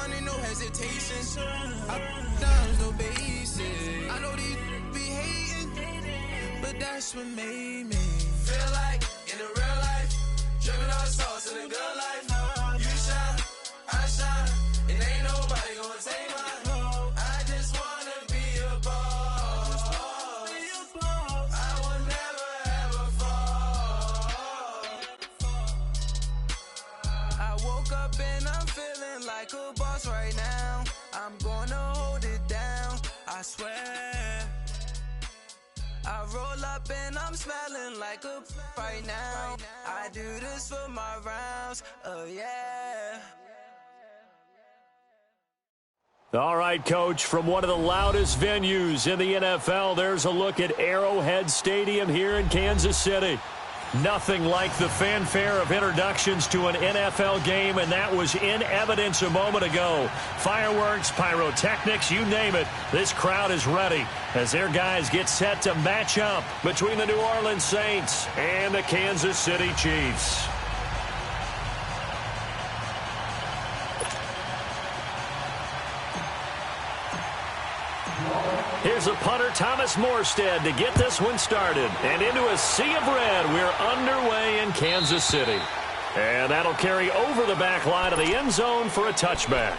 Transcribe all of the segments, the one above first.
running, no hesitation. I down, no basic. I know these be hating, but that's what made me feel like in the real life, dripping on sauce in the good life. You shine, I shine, and ain't nobody gonna take mine. I just wanna be a boss. I will never ever fall. I woke up and I'm feeling like a boss right now. I'm gonna hold it down, I swear. I roll up and I'm smelling like a right now. I do this for my rounds, oh yeah. All right, Coach, from one of the loudest venues in the NFL, there's a look at Arrowhead Stadium here in Kansas City. Nothing like the fanfare of introductions to an NFL game, and that was in evidence a moment ago. Fireworks, pyrotechnics, you name it. This crowd is ready as their guys get set to match up between the New Orleans Saints and the Kansas City Chiefs. Here's a punter, Thomas Morstead, to get this one started. And into a sea of red, we're underway in Kansas City. And that'll carry over the back line of the end zone for a touchback.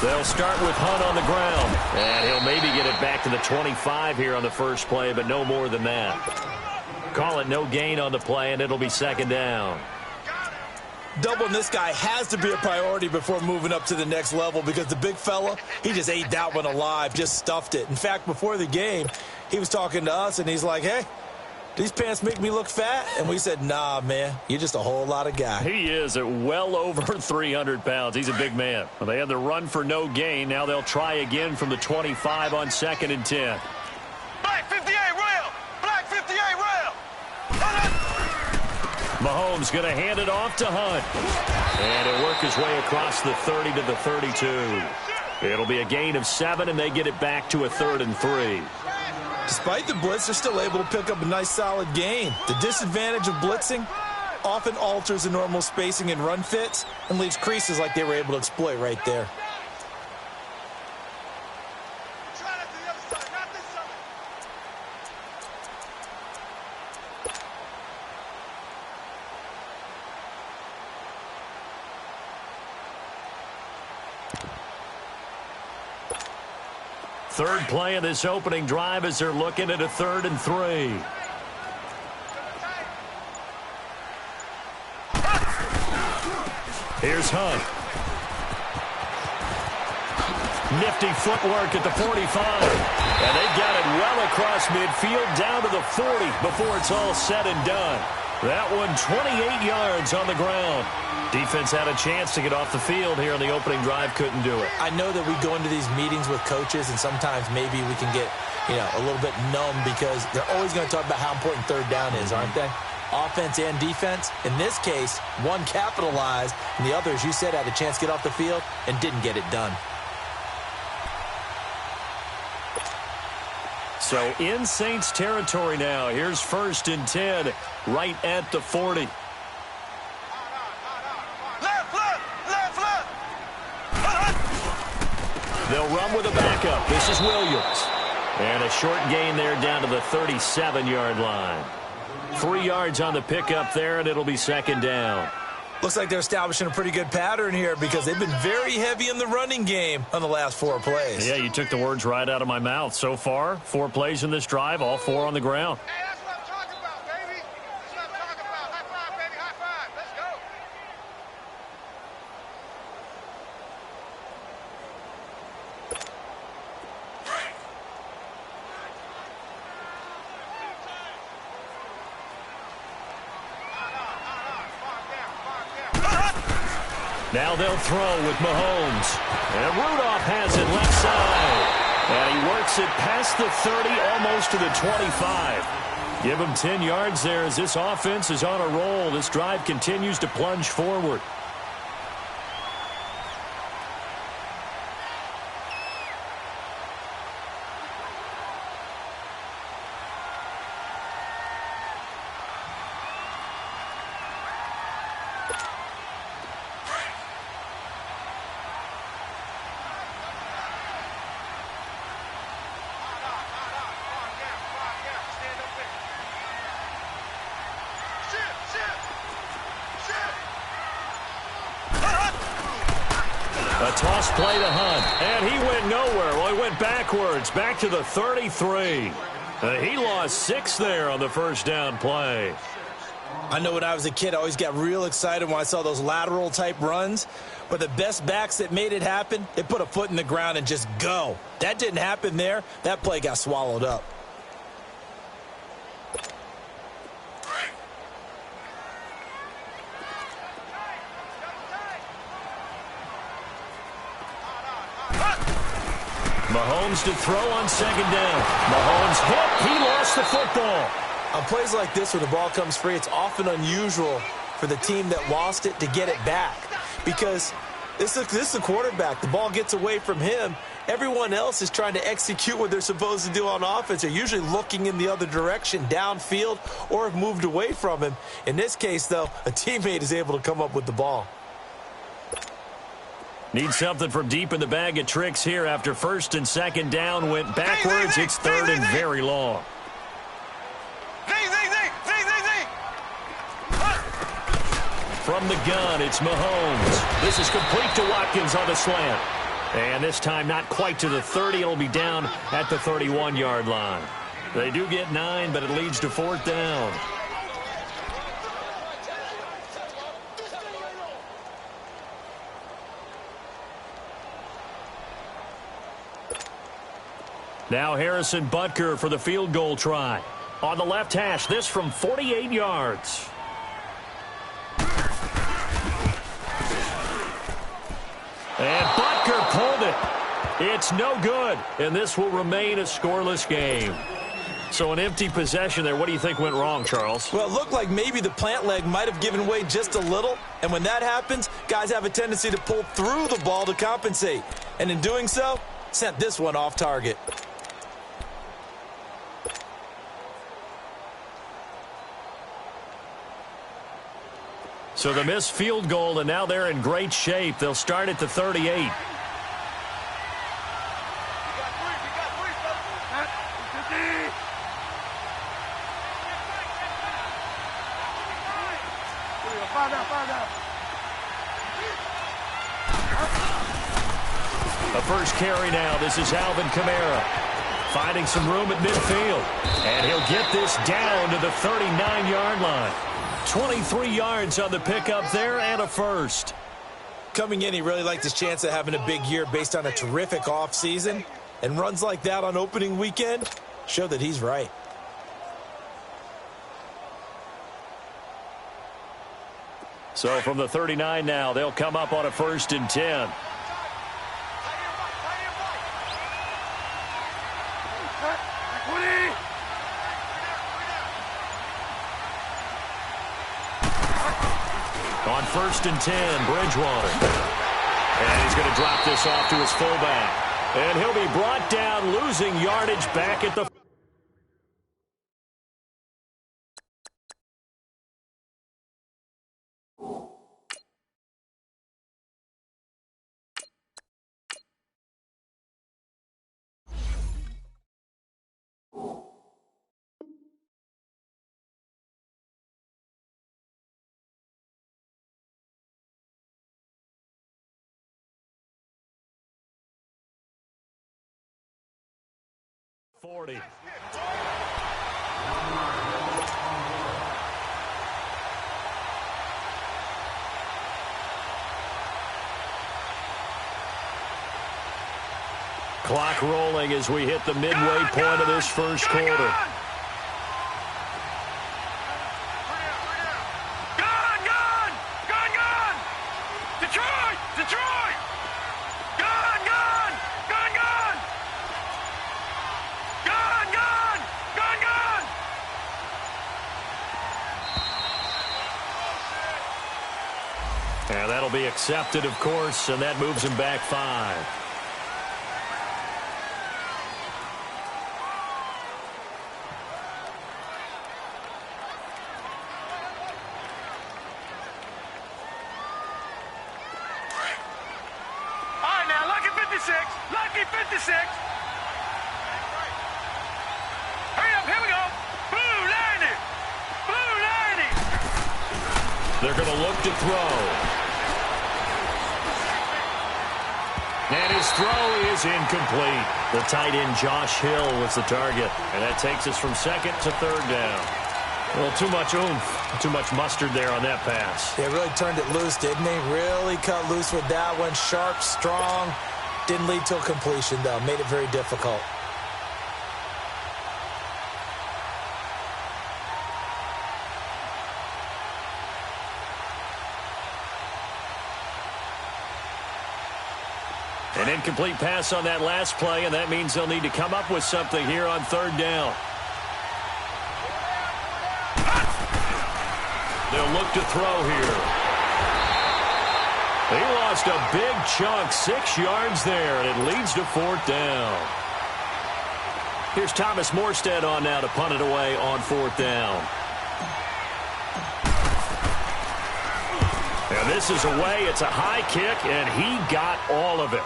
They'll start with Hunt on the ground. And he'll maybe get it back to the 25 here on the first play, but no more than that. Call it no gain on the play, and it'll be second down. Doubling this guy has to be a priority before moving up to the next level because the big fella, he just ate that one alive, just stuffed it. In fact, before the game, he was talking to us, and he's like, hey, these pants make me look fat? And we said, nah, man, you're just a whole lot of guy. He is at well over 300 pounds. He's a big man. Well, they had the run for no gain. Now they'll try again from the 25 on 2nd and 10. Black 58 rail! Black 58 rail! Mahomes going to hand it off to Hunt. And he'll work his way across the 30 to the 32. It'll be a gain of 7, and they get it back to a 3rd and 3. Despite the blitz, they're still able to pick up a nice, solid gain. The disadvantage of blitzing often alters the normal spacing and run fits and leaves creases like they were able to exploit right there. Third play of this opening drive as they're looking at a 3rd and 3. Here's Hunt. Nifty footwork at the 45. And they got it well across midfield down to the 40 before it's all said and done. That one 28 yards on the ground. Defense had a chance to get off the field here on the opening drive, couldn't do it. I know that we go into these meetings with coaches, and sometimes maybe we can get, a little bit numb because they're always going to talk about how important third down is, aren't they? Offense and defense. In this case, one capitalized, and the other, as you said, had a chance to get off the field and didn't get it done. So in Saints territory now. Here's 1st and 10 right at the 40. They'll run with a backup. This is Williams. And a short gain there down to the 37-yard line. 3 yards on the pickup there, and it'll be second down. Looks like they're establishing a pretty good pattern here because they've been very heavy in the running game on the last 4 plays. Yeah, you took the words right out of my mouth. So far, 4 plays in this drive, all 4 on the ground. Hey, that's what I'm talking about, baby. That's what I'm talking about. High five, baby. High five. Let's go. Now they'll throw with Mahomes. And Rudolph has it left side. And he works it past the 30, almost to the 25. Give him 10 yards there as this offense is on a roll. This drive continues to plunge forward. A toss play to Hunt, and he went nowhere. Well, he went backwards, back to the 33. He lost 6 there on the first down play. I know when I was a kid, I always got real excited when I saw those lateral-type runs. But the best backs that made it happen, they put a foot in the ground and just go. That didn't happen there. That play got swallowed up. Mahomes to throw on second down. Mahomes hit. He lost the football. On plays like this where the ball comes free, it's often unusual for the team that lost it to get it back. Because this is the quarterback. The ball gets away from him. Everyone else is trying to execute what they're supposed to do on offense. They're usually looking in the other direction, downfield, or have moved away from him. In this case, though, a teammate is able to come up with the ball. Need something from deep in the bag of tricks here after first and second down went backwards. It's third and very long. From the gun, it's Mahomes. This is complete to Watkins on the slant. And this time not quite to the 30. It'll be down at the 31-yard line. They do get 9, but it leads to fourth down. Now Harrison Butker for the field goal try. On the left hash, this from 48 yards. And Butker pulled it. It's no good, and this will remain a scoreless game. So an empty possession there. What do you think went wrong, Charles? Well, it looked like maybe the plant leg might have given way just a little, and when that happens, guys have a tendency to pull through the ball to compensate. And in doing so, sent this one off target. So the missed field goal, and now they're in great shape. They'll start at the 38. A first carry now. This is Alvin Kamara finding some room at midfield. And he'll get this down to the 39-yard line. 23 yards on the pickup there and a first. Coming in, he really liked his chance of having a big year based on a terrific offseason. And runs like that on opening weekend show that he's right. So from the 39 now, they'll come up on a first and 10. On first and 10, Bridgewater. And he's going to drop this off to his fullback. And he'll be brought down, losing yardage back at the... Clock rolling as we hit the midway point of this first quarter. That'll be accepted, of course, and that moves him back 5. All right, now, lucky 56. Lucky 56. Hurry up, here we go. Blue 90. Blue 90. They're going to look to throw. And his throw is incomplete. The tight end, Josh Hill, was the target. And that takes us from 2nd to 3rd down. Well, too much oomph, too much mustard there on that pass. They really turned it loose, didn't they? Really cut loose with that one. Sharp, strong. Didn't lead to a completion, though. Made it very difficult. An incomplete pass on that last play, and that means they'll need to come up with something here on 3rd down. They'll look to throw here. He lost a big chunk, 6 yards there, and it leads to 4th down. Here's Thomas Morstead on now to punt it away on 4th down. And this is away. It's a high kick, and he got all of it.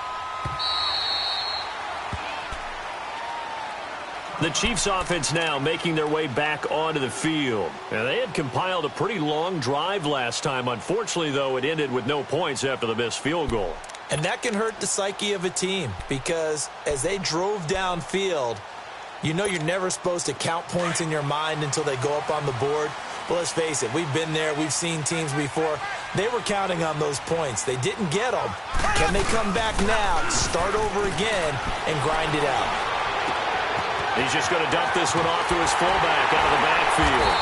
The Chiefs offense now making their way back onto the field. And they had compiled a pretty long drive last time. Unfortunately, though, it ended with no points after the missed field goal. And that can hurt the psyche of a team because as they drove downfield, you know you're never supposed to count points in your mind until they go up on the board. But let's face it, we've been there. We've seen teams before. They were counting on those points. They didn't get them. Can they come back now, start over again, and grind it out? He's just going to dump this one off to his fullback out of the backfield.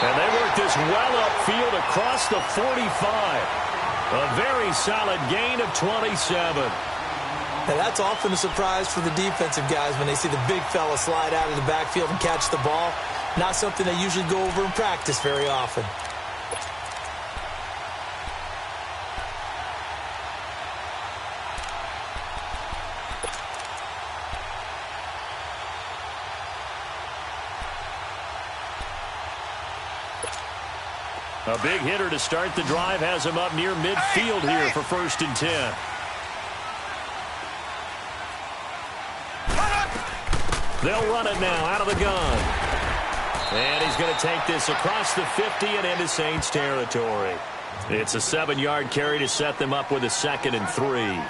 And they work this well upfield across the 45. A very solid gain of 27. Now that's often a surprise for the defensive guys when they see the big fella slide out of the backfield and catch the ball. Not something they usually go over in practice very often. A big hitter to start the drive has him up near midfield here for 1st and 10. They'll run it now out of the gun. And he's going to take this across the 50 and into Saints territory. It's a 7-yard carry to set them up with a 2nd and 3.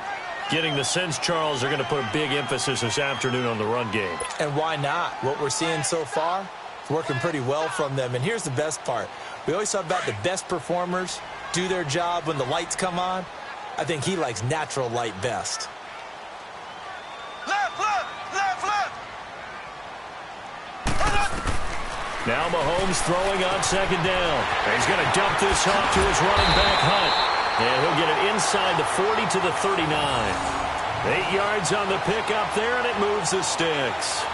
Getting the sense, Charles, they're going to put a big emphasis this afternoon on the run game. And why not? What we're seeing so far is working pretty well from them. And here's the best part. We always talk about the best performers do their job when the lights come on. I think he likes natural light best. Left, left, left, left. Now Mahomes throwing on 2nd down. And he's going to dump this off to his running back, Hunt. And he'll get it inside the 40 to the 39. 8 yards on the pickup there, and it moves the sticks.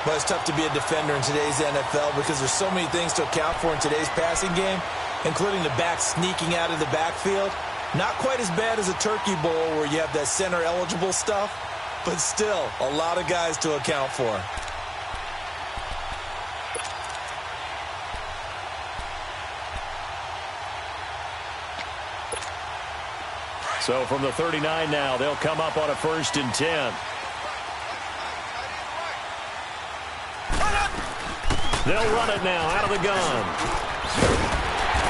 But it's tough to be a defender in today's NFL because there's so many things to account for in today's passing game, including the back sneaking out of the backfield. Not quite as bad as a turkey bowl where you have that center-eligible stuff, but still a lot of guys to account for. So from the 39 now, they'll come up on a 1st and 10. They'll run it now out of the gun.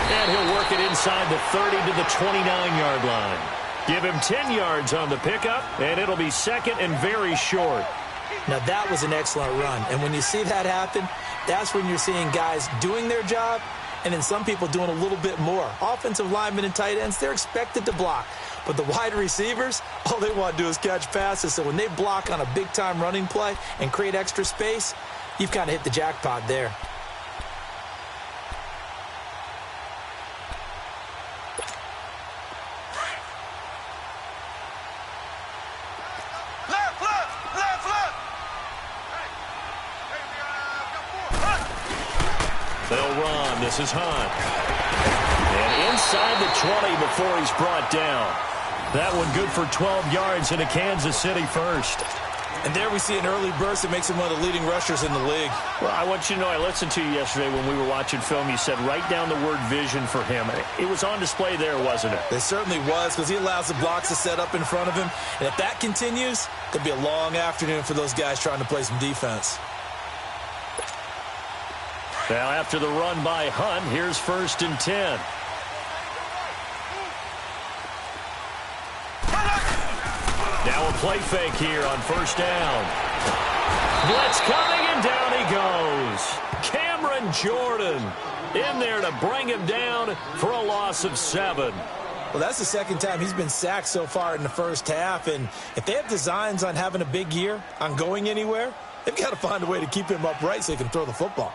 And he'll work it inside the 30 to the 29-yard line. Give him 10 yards on the pickup, and it'll be 2nd and very short. Now that was an excellent run. And when you see that happen, that's when you're seeing guys doing their job and then some people doing a little bit more. Offensive linemen and tight ends, they're expected to block. But the wide receivers, all they want to do is catch passes. So when they block on a big-time running play and create extra space, you've kind of hit the jackpot there. Left, left, left, left. They'll run. This is Hunt. And inside the 20 before he's brought down. That one good for 12 yards into Kansas City first. And there we see an early burst that makes him one of the leading rushers in the league. Well, I want you to know, I listened to you yesterday when we were watching film. You said write down the word vision for him. It was on display there, wasn't it? It certainly was, because he allows the blocks to set up in front of him. And if that continues, it'll be a long afternoon for those guys trying to play some defense. Now after the run by Hunt, here's 1st and 10. Now a play fake here on 1st down. Blitz coming, and down he goes. Cameron Jordan in there to bring him down for a loss of 7. Well, that's the second time he's been sacked so far in the first half. And if they have designs on having a big year, on going anywhere, they've got to find a way to keep him upright so he can throw the football.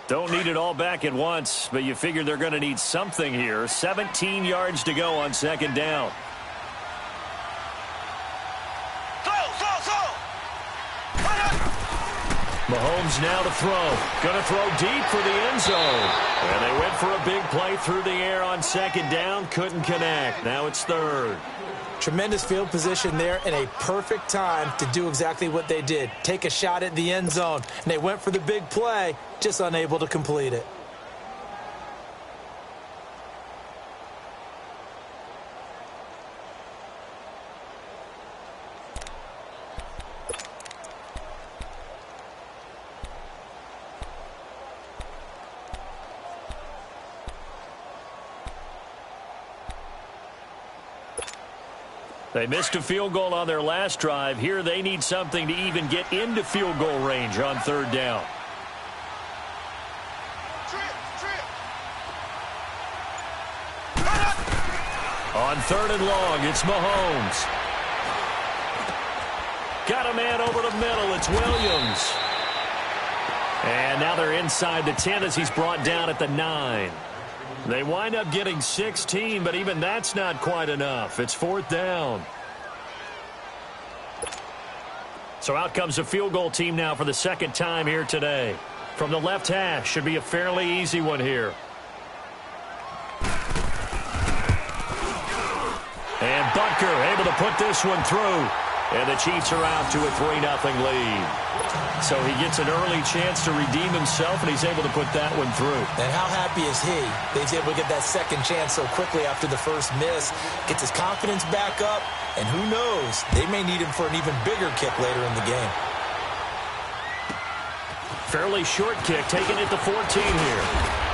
Don't need it all back at once, but you figure they're going to need something here. 17 yards to go on 2nd down. Mahomes now to throw. Going to throw deep for the end zone. And they went for a big play through the air on 2nd down. Couldn't connect. Now it's 3rd. Tremendous field position there and a perfect time to do exactly what they did. Take a shot at the end zone. And they went for the big play, just unable to complete it. They missed a field goal on their last drive. Here they need something to even get into field goal range on 3rd down. On 3rd and long, it's Mahomes. Got a man over the middle. It's Williams. And now they're inside the 10 as he's brought down at the 9. They wind up getting 16, but even that's not quite enough. It's 4th down. So out comes a field goal team now for the 2nd time here today. From the left hash, should be a fairly easy one here. And Butker able to put this one through. And the Chiefs are out to a 3-0 lead. So he gets an early chance to redeem himself, and he's able to put that one through. And how happy is he that he's able to get that second chance so quickly after the first miss? Gets his confidence back up, and who knows, they may need him for an even bigger kick later in the game. Fairly short kick, taking it to 14 here.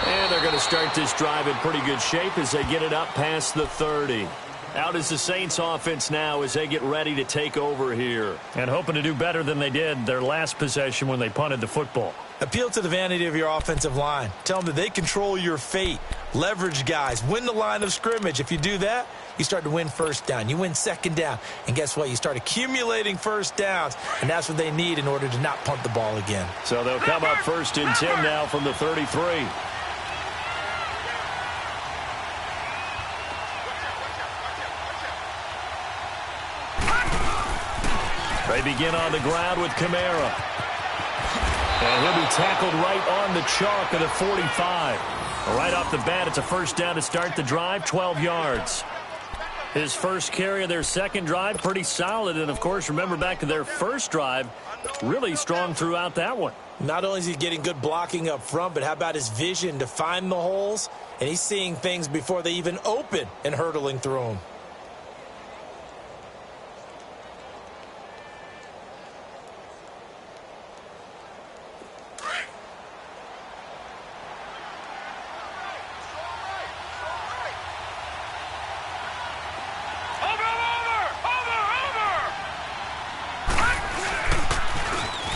And they're going to start this drive in pretty good shape as they get it up past the 30. Out is the Saints offense now as they get ready to take over here. And hoping to do better than they did their last possession when they punted the football. Appeal to the vanity of your offensive line. Tell them that they control your fate. Leverage guys. Win the line of scrimmage. If you do that, you start to win 1st down. You win 2nd down. And guess what? You start accumulating 1st downs. And that's what they need in order to not punt the ball again. So they'll come up 1st and 10 now from the 33. They begin on the ground with Kamara. And he'll be tackled right on the chalk of the 45. Right off the bat, it's a 1st down to start the drive, 12 yards. His first carry of their 2nd drive, pretty solid. And, of course, remember back to their first drive, really strong throughout that one. Not only is he getting good blocking up front, but how about his vision to find the holes? And he's seeing things before they even open and hurtling through them.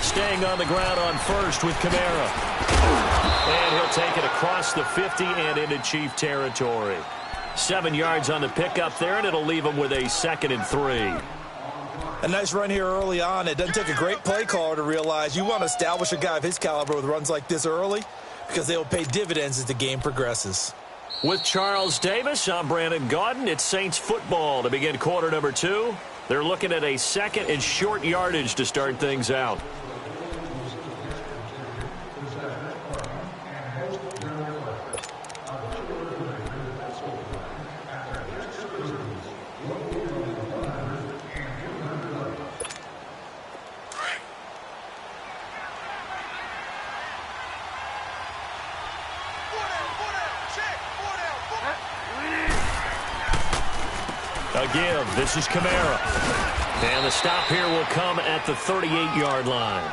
Staying on the ground on 1st with Kamara. And he'll take it across the 50 and into Chief territory. 7 yards on the pickup there, and it'll leave him with a 2nd and 3. A nice run here early on. It doesn't take a great play caller to realize you want to establish a guy of his caliber with runs like this early because they will pay dividends as the game progresses. With Charles Davis, I'm Brandon Gaudin. It's Saints football to begin quarter number 2. They're looking at a second and short yardage to start things out. A give. This is Kamara. And the stop here will come at the 38-yard line.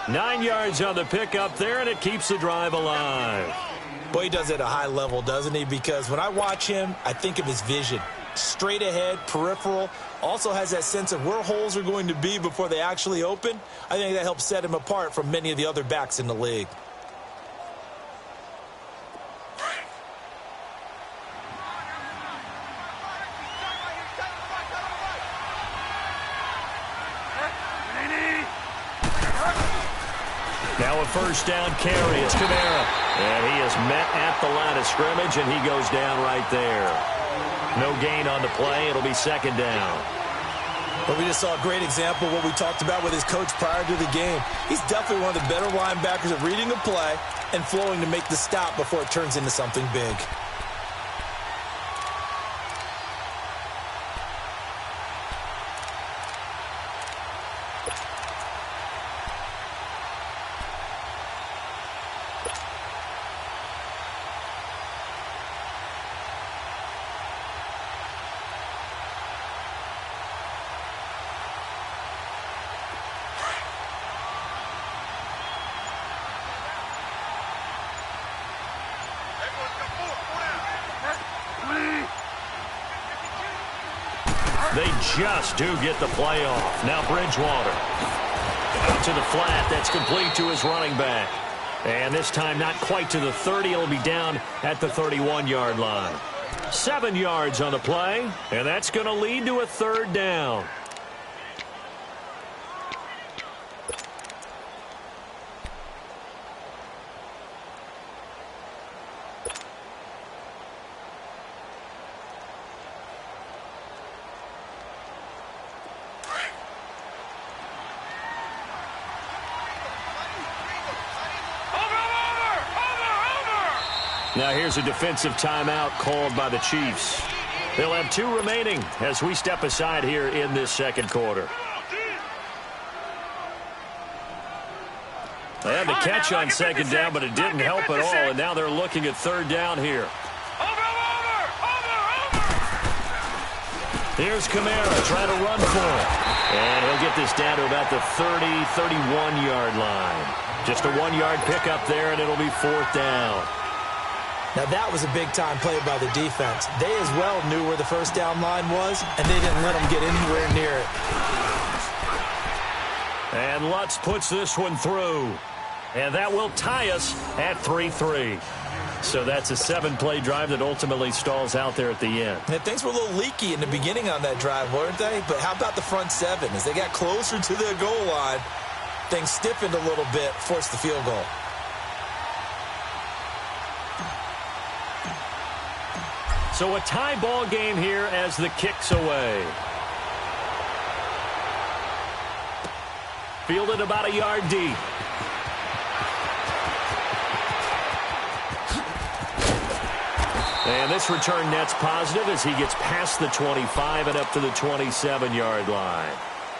9 yards on the pickup there, and it keeps the drive alive. Boy, he does it at a high level, doesn't he? Because when I watch him, I think of his vision. Straight ahead, peripheral. Also has that sense of where holes are going to be before they actually open. I think that helps set him apart from many of the other backs in the league. Now a first down carry. It's Kamara. And he is met at the line of scrimmage, and he goes down right there. No gain on the play. It'll be second down. But we just saw a great example of what we talked about with his coach prior to the game. He's definitely one of the better linebackers at reading a play and flowing to make the stop before it turns into something big. They just do get the play off. Now Bridgewater. Out to the flat. That's complete to his running back. And this time not quite to the 30. It'll be down at the 31-yard line. 7 yards on the play. And that's going to lead to a third down. Now here's a defensive timeout called by the Chiefs. They'll have 2 remaining as we step aside here in this second quarter. They had the catch on second down, but it didn't help at all, and now they're looking at third down here. Here's Kamara trying to run for it. And he'll get this down to about the 30, 31-yard line. Just a 1-yard pickup there, and it'll be fourth down. Now, that was a big-time play by the defense. They as well knew where the first down line was, and they didn't let them get anywhere near it. And Lutz puts this one through. And that will tie us at 3-3. So that's a 7-play drive that ultimately stalls out there at the end. And things were a little leaky in the beginning on that drive, weren't they? But how about the front 7? As they got closer to the goal line, things stiffened a little bit, forced the field goal. So a tie ball game here as the kick's away. Fielded about a yard deep. And this return net's positive as he gets past the 25 and up to the 27-yard line.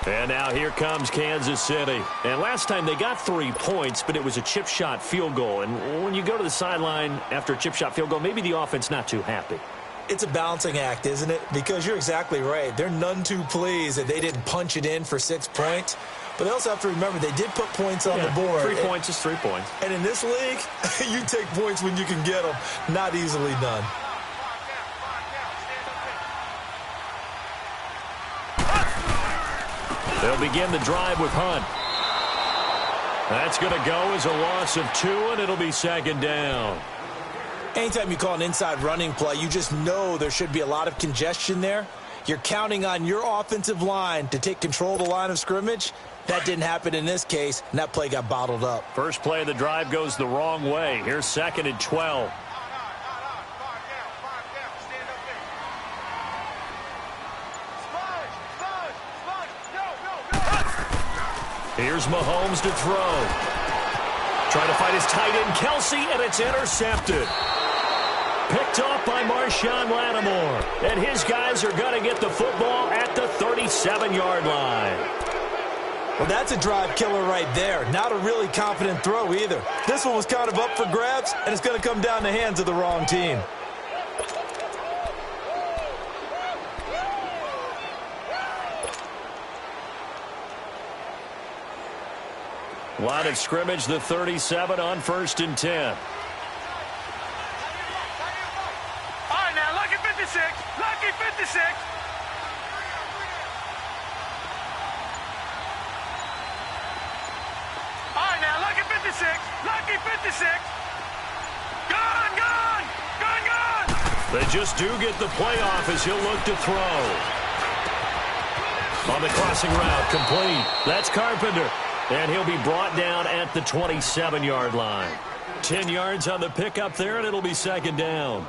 And now here comes Kansas City. And last time they got 3 points, but it was a chip shot field goal. And when you go to the sideline after a chip shot field goal, maybe the offense not too happy. It's a balancing act, isn't it? Because you're exactly right. They're none too pleased that they didn't punch it in for 6 points. But they also have to remember they did put points on the board. 3 points is 3 points. And in this league, you take points when you can get them. Not easily done. They'll begin the drive with Hunt. That's going to go as a loss of 2, and it'll be second down. Anytime you call an inside running play, you just know there should be a lot of congestion there. You're counting on your offensive line to take control of the line of scrimmage. That didn't happen in this case, and that play got bottled up. First play of the drive goes the wrong way. Here's second and 12. Here's Mahomes to throw. Trying to find his tight end, Kelsey, and it's intercepted. Picked off by Marshawn Lattimore. And his guys are going to get the football at the 37-yard line. Well, that's a drive killer right there. Not a really confident throw either. This one was kind of up for grabs, and it's going to come down the hands of the wrong team. Line of scrimmage, the 37 on 1st and 10. All right, now, lucky 56. Lucky 56. All right, now, lucky 56. Lucky 56. Gone, gone. Gone, gone. They just do get the playoff as he'll look to throw. On the crossing route, complete. That's Carpenter. And he'll be brought down at the 27-yard line. 10 yards on the pickup there, and it'll be 2nd down.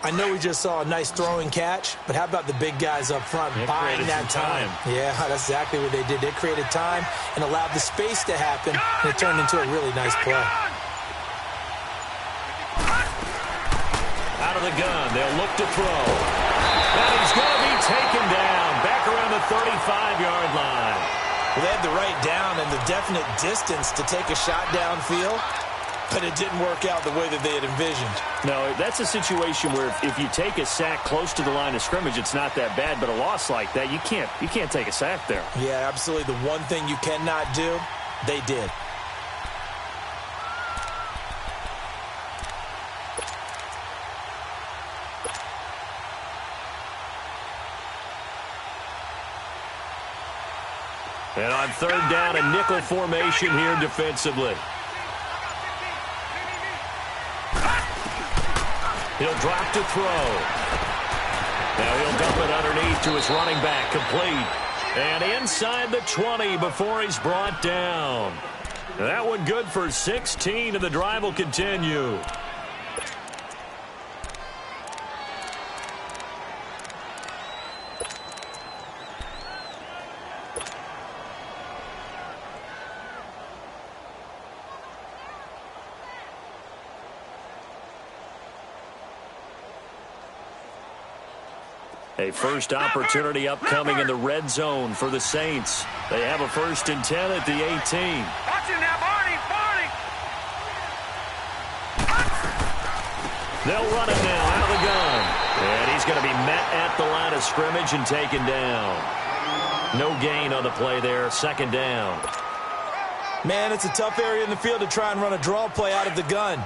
I know we just saw a nice throwing catch, but how about the big guys up front buying that time? Yeah, that's exactly what they did. They created time and allowed the space to happen, and it turned into a really nice play. Out of the gun, they'll look to throw. And he's going to be taken down back around the 35-yard line. Well, they had the right down and the definite distance to take a shot downfield, but it didn't work out the way that they had envisioned. No, that's a situation where if you take a sack close to the line of scrimmage, it's not that bad, but a loss like that, you can't take a sack there. Yeah, absolutely. The one thing you cannot do, they did. And on 3rd down, a nickel formation here defensively. He'll drop to throw. Now he'll dump it underneath to his running back, complete. And inside the 20 before he's brought down. That one good for 16, and the drive will continue. A first opportunity upcoming in the red zone for the Saints. They have a 1st and 10 at the 18. Watch it now, Barney, Barney. They'll run it now out of the gun. And he's going to be met at the line of scrimmage and taken down. No gain on the play there, 2nd down. Man, it's a tough area in the field to try and run a draw play out of the gun.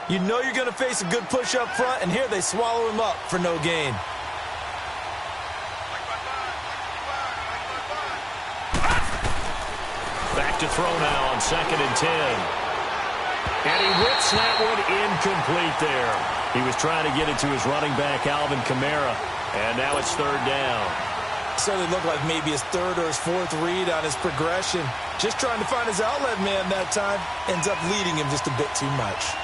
You know you're going to face a good push up front, and here they swallow him up for no gain. Back to throw now on 2nd and 10. And he whips that one incomplete there. He was trying to get it to his running back, Alvin Kamara. And now it's 3rd down. Certainly looked like maybe his 3rd or his 4th read on his progression. Just trying to find his outlet man that time. Ends up leading him just a bit too much.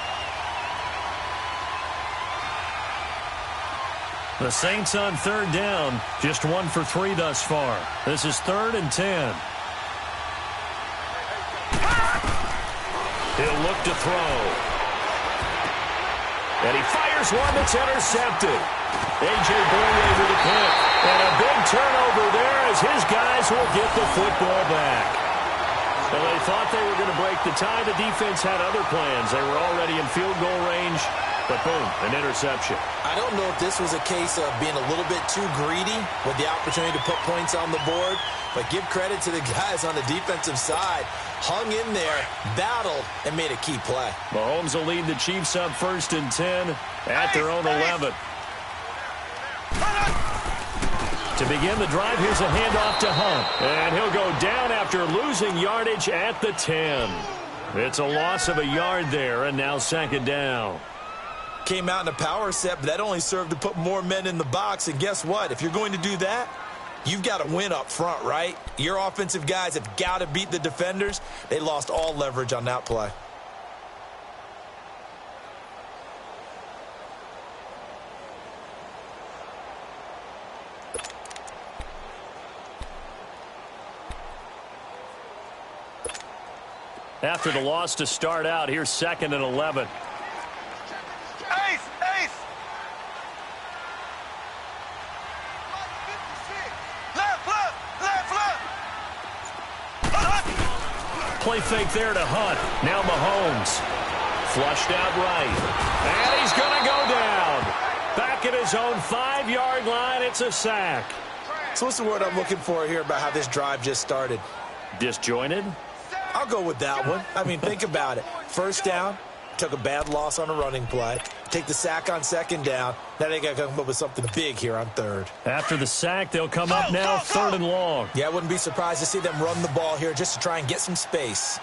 The Saints on 3rd down. Just 1 for 3 thus far. This is 3rd and 10. He'll look to throw. And he fires one that's intercepted. A.J. Boye with a pick. And a big turnover there as his guys will get the football back. Well, they thought they were going to break the tie. The defense had other plans. They were already in field goal range. But boom, an interception. I don't know if this was a case of being a little bit too greedy with the opportunity to put points on the board. But give credit to the guys on the defensive side. Hung in there, battled, and made a key play. Mahomes will lead the Chiefs up 1st and 10 at their own 11. To begin the drive, here's a handoff to Hunt. And he'll go down after losing yardage at the 10. It's a loss of a yard there, and now 2nd down. Came out in a power set, but that only served to put more men in the box. And guess what? If you're going to do that, you've got to win up front, right? Your offensive guys have got to beat the defenders. They lost all leverage on that play. After the loss to start out, here's 2nd and 11. Ace! Ace! Left! Play fake there to Hunt. Now Mahomes. Flushed out right. And he's going to go down. Back at his own 5-yard line. It's a sack. So what's the word I'm looking for here about how this drive just started? Disjointed? I'll go with that one. I mean, think about it. First down, took a bad loss on a running play. Take the sack on 2nd down. Now they got to come up with something big here on 3rd. After the sack, they'll come up now 3rd and long. Yeah, I wouldn't be surprised to see them run the ball here just to try and get some space.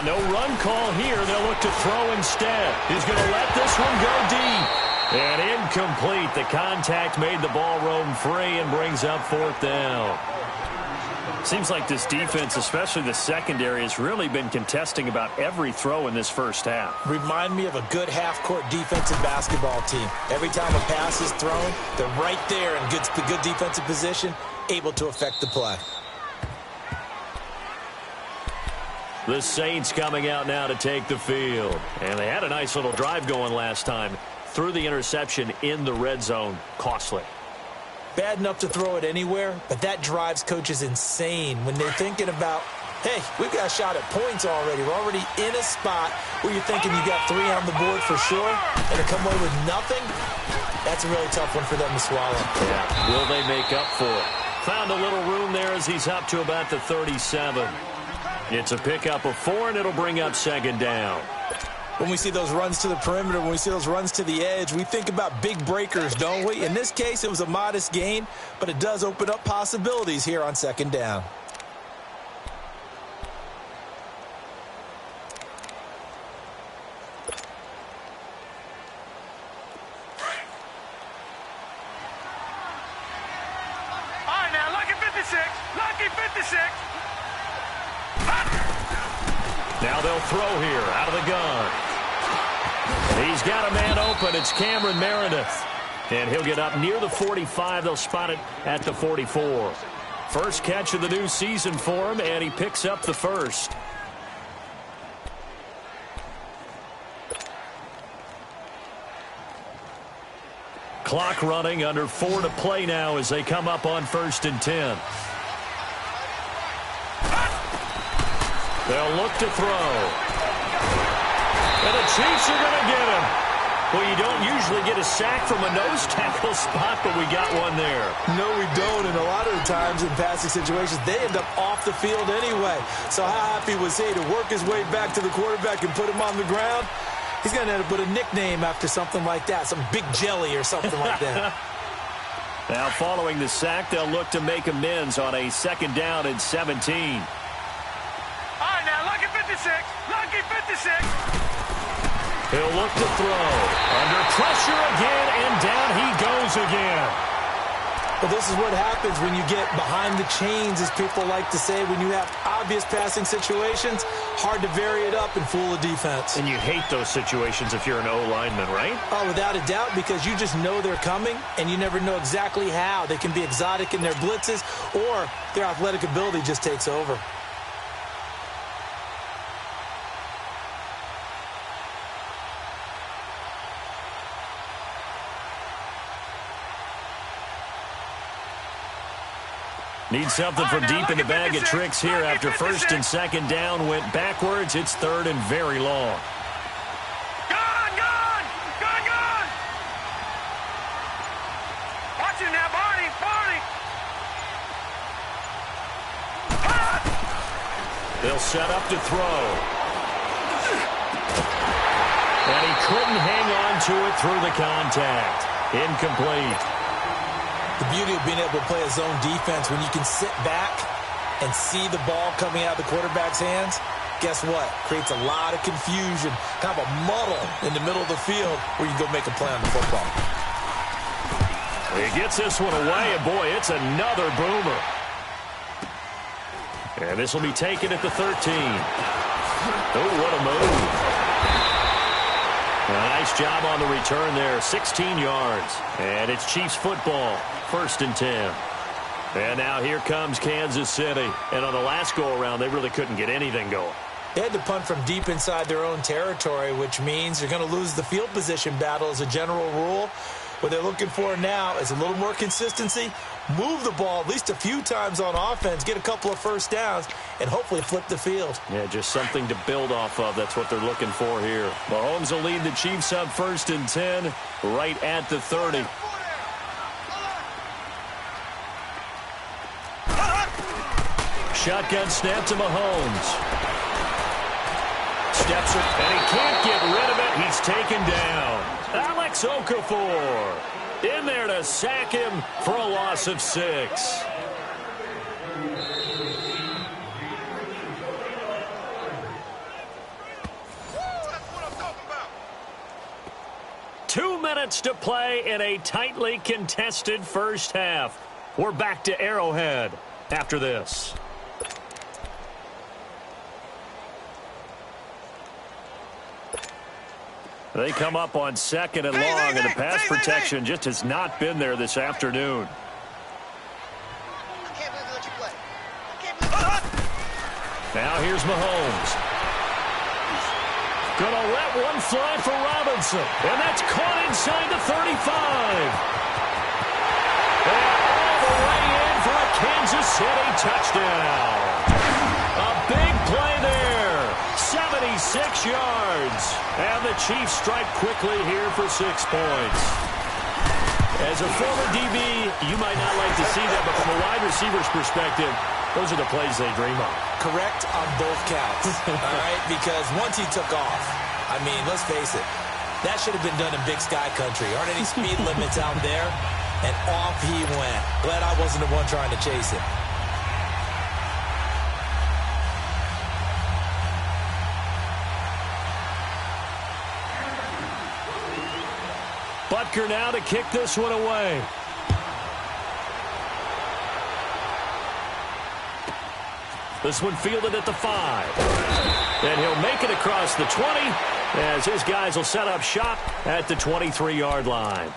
No run call here. They'll look to throw instead. He's going to let this one go deep. And incomplete. The contact made the ball roam free and brings up 4th down. Seems like this defense, especially the secondary, has really been contesting about every throw in this first half. Remind me of a good half-court defensive basketball team. Every time a pass is thrown, they're right there in good defensive position, able to affect the play. The Saints coming out now to take the field. And they had a nice little drive going last time. Threw the interception in the red zone. Costly. Bad enough to throw it anywhere, but that drives coaches insane when they're thinking about, hey, we've got a shot at points already. We're already in a spot where you're thinking you got 3 on the board for sure, and to come away with nothing, that's a really tough one for them to swallow. Yeah. Will they make up for it? Found a little room there as he's up to about the 37. It's a pickup of 4, and it'll bring up 2nd down. When we see those runs to the perimeter, when we see those runs to the edge, we think about big breakers, don't we? In this case, it was a modest gain, but it does open up possibilities here on 2nd down. All right, now, lucky 56. Lucky 56. Now they'll throw here out of the gun. He's got a man open. It's Cameron Meredith. And he'll get up near the 45. They'll spot it at the 44. First catch of the new season for him, and he picks up the first. Clock running, under 4 to play now as they come up on 1st and 10. They'll look to throw. And the Chiefs are going to get him. Well, you don't usually get a sack from a nose tackle spot, but we got one there. No, we don't. And a lot of the times in passing situations, they end up off the field anyway. So how happy was he to work his way back to the quarterback and put him on the ground? He's going to end up with a nickname after something like that, some Big Jelly or something like that. Now, following the sack, they'll look to make amends on a 2nd down and 17. All right, now, lucky 56. Lucky 56. He'll look to throw. Under pressure again, and down he goes again. Well, this is what happens when you get behind the chains, as people like to say. When you have obvious passing situations, hard to vary it up and fool a defense. And you hate those situations if you're an O-lineman, right? Oh, without a doubt, because you just know they're coming, and you never know exactly how. They can be exotic in their blitzes, or their athletic ability just takes over. Need something from deep in the bag of tricks here after 1st and 2nd down went backwards. It's 3rd and very long. Gone! Watch him now, Barney! They'll set up to throw. And he couldn't hang on to it through the contact. Incomplete. The beauty of being able to play a zone defense, when you can sit back and see the ball coming out of the quarterback's hands, guess what? Creates a lot of confusion, kind of a muddle in the middle of the field where you can go make a play on the football. He gets this one away, and boy, it's another boomer. And this will be taken at the 13. Oh, what a move. A nice job on the return there, 16 yards. And it's Chiefs football, 1st and 10. And now here comes Kansas City. And on the last go-around, they really couldn't get anything going. They had to punt from deep inside their own territory, which means you're going to lose the field position battle as a general rule. What they're looking for now is a little more consistency, move the ball at least a few times on offense, get a couple of first downs, and hopefully flip the field. Yeah, just something to build off of. That's what they're looking for here. Mahomes will lead the Chiefs up 1st and 10, right at the 30. Shotgun snap to Mahomes. Steps it, and he can't get rid of it. He's taken down. Alex Okafor in there to sack him for a loss of 6. Two minutes to play in a tightly contested first half. We're back to Arrowhead after this. They come up on 2nd and long, and the pass protection just has not been there this afternoon. Now here's Mahomes. Gonna let one fly for Robinson, and that's caught inside the 35. And all the way in for a Kansas City touchdown. A big play there. 76 yards. And the Chiefs strike quickly here for 6 points. As a former DB, you might not like to see that, but from a wide receiver's perspective, those are the plays they dream of. Correct on both counts, all right? Because once he took off, I mean, let's face it, that should have been done in Big Sky Country. Aren't any speed limits out there? And off he went. Glad I wasn't the one trying to chase him. Butker now to kick this one away. This one fielded at the 5. And he'll make it across the 20 as his guys will set up shop at the 23-yard line.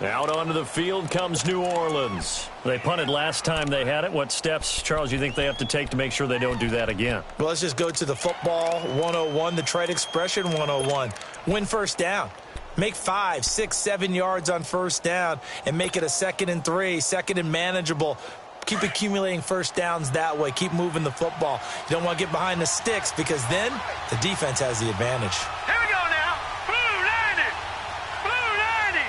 Out onto the field comes New Orleans. They punted last time they had it. What steps, Charles, you think they have to take to make sure they don't do that again? Well, let's just go to the football 101, the trade expression 101. Win first down. Make 5, 6, 7 yards on first down and make it a 2nd and 3, 2nd and manageable. Keep accumulating first downs that way. Keep moving the football. You don't want to get behind the sticks because then the defense has the advantage. Here we go now. Blue 90. Blue 90.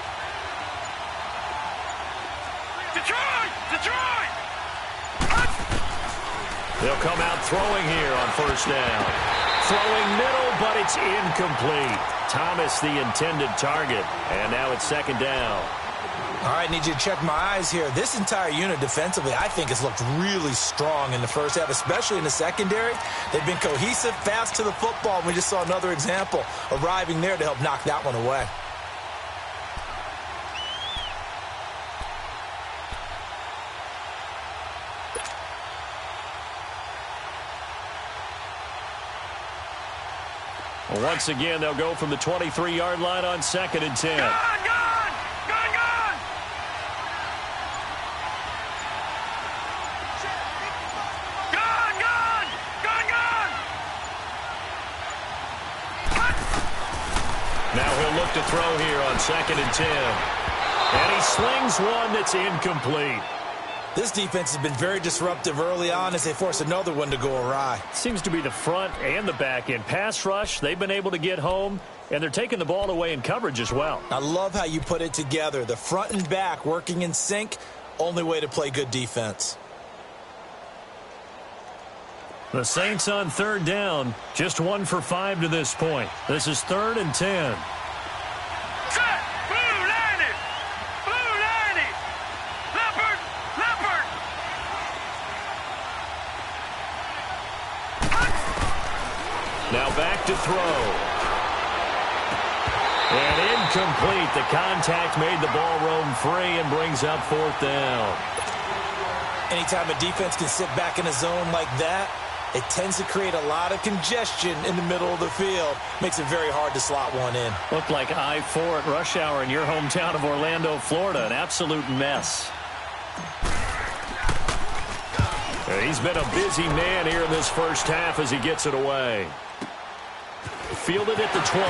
Detroit. Detroit. They'll come out throwing here on first down. Throwing middle, but it's incomplete. Thomas the intended target. And now it's 2nd down. All right, need you to check my eyes here. This entire unit defensively, I think, has looked really strong in the first half, especially in the secondary. They've been cohesive, fast to the football. We just saw another example arriving there to help knock that one away. Well, once again, they'll go from the 23-yard line on 2nd and 10. Gone. Now he'll look to throw here on 2nd and 10. And he slings one that's incomplete. This defense has been very disruptive early on as they force another one to go awry. Seems to be the front and the back end. Pass rush, they've been able to get home, and they're taking the ball away in coverage as well. I love how you put it together. The front and back working in sync, only way to play good defense. The Saints on 3rd down, just 1 for 5 to this point. This is 3rd and 10. Set. Blue 90. Blue 90. Leopard. Leopard. Now back to throw. And incomplete. The contact made the ball roam free and brings up 4th down. Anytime a defense can sit back in a zone like that, it tends to create a lot of congestion in the middle of the field. Makes it very hard to slot one in. Looked like I-4 at rush hour in your hometown of Orlando, Florida. An absolute mess. He's been a busy man here in this first half as he gets it away. Fielded at the 20.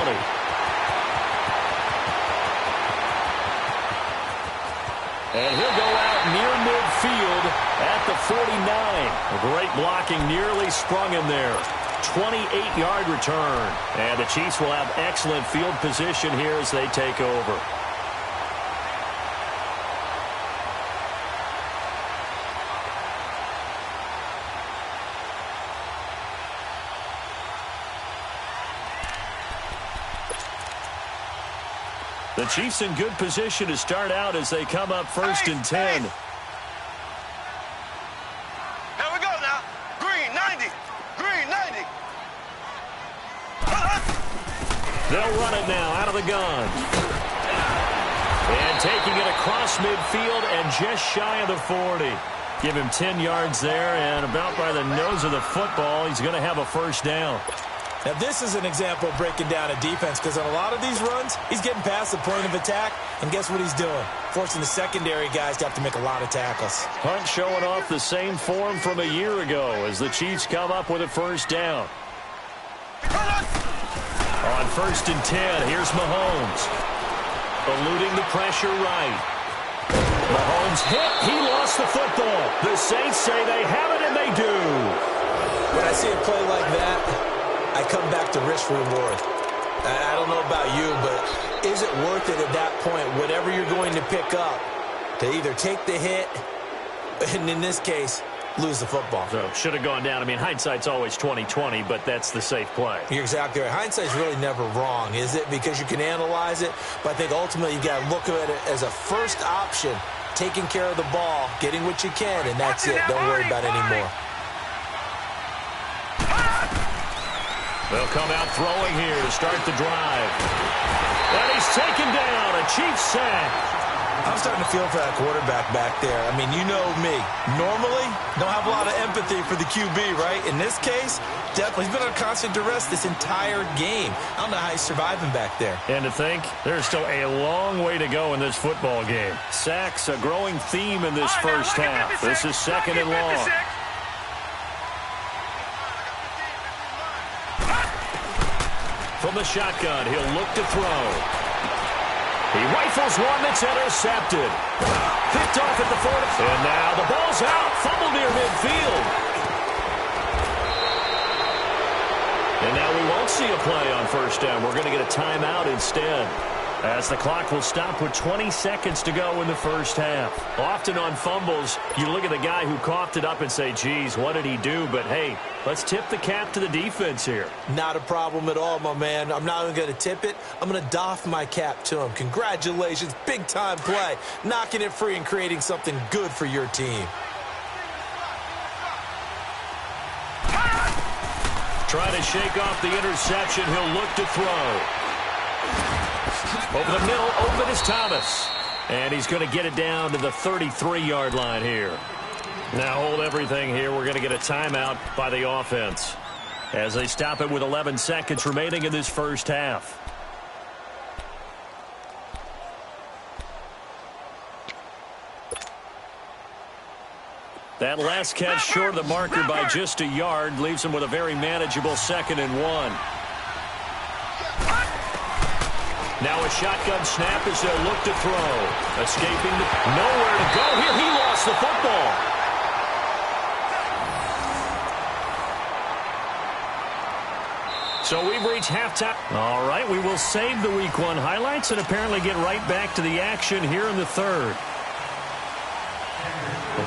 And he'll go out near midfield at the 49. A great blocking nearly sprung him there. 28-yard return. And the Chiefs will have excellent field position here as they take over. The Chiefs in good position to start out as they come up first and 10. Here we go now. Green, 90. Green, 90. They'll run it now out of the gun. And taking it across midfield and just shy of the 40. Give him 10 yards there, and about by the nose of the football, he's going to have a first down. Now, this is an example of breaking down a defense because on a lot of these runs, he's getting past the point of attack, and guess what he's doing? Forcing the secondary guys to have to make a lot of tackles. Hunt showing off the same form from a year ago as the Chiefs come up with a first down. On first and 10, here's Mahomes. Eluding the pressure right. Mahomes hit. He lost the football. The Saints say they have it, and they do. When I see a play like that, I come back to risk reward. I don't know about you, but is it worth it at that point, whatever you're going to pick up, to either take the hit, and in this case, lose the football? So, should have gone down. I mean, hindsight's always 20/20, but that's the safe play. You're exactly right. Hindsight's really never wrong, is it? Because you can analyze it, but I think ultimately you got to look at it as a first option, taking care of the ball, getting what you can, and that's it. Don't worry about it anymore. They'll come out throwing here to start the drive. And he's taken down. A Chiefs sack. I'm starting to feel for that quarterback back there. I mean, you know me. Normally, don't have a lot of empathy for the QB, right? In this case, definitely. He's been under constant duress this entire game. I don't know how he's surviving back there. And to think, there's still a long way to go in this football game. Sacks, a growing theme in this first half. This is second and long. From the shotgun, he'll look to throw. He rifles one that's intercepted. Picked off at the 40. And now the ball's out. Fumble near midfield. And now we won't see a play on first down. We're going to get a timeout instead, as the clock will stop with 20 seconds to go in the first half. Often on fumbles, you look at the guy who coughed it up and say, geez, what did he do? But, hey, let's tip the cap to the defense here. Not a problem at all, my man. I'm not even going to tip it. I'm going to doff my cap to him. Congratulations. Big-time play. Knocking it free and creating something good for your team. Trying to shake off the interception. He'll look to throw. Over the middle, open is Thomas. And he's going to get it down to the 33-yard line here. Now hold everything here. We're going to get a timeout by the offense as they stop it with 11 seconds remaining in this first half. That last catch short of the marker by just a yard leaves him with a very manageable 2nd and 1. Now a shotgun snap as they'll look to throw. Escaping nowhere to go here. He lost the football. So we've reached halftime. All right, we will save the Week 1 highlights and apparently get right back to the action here in the third.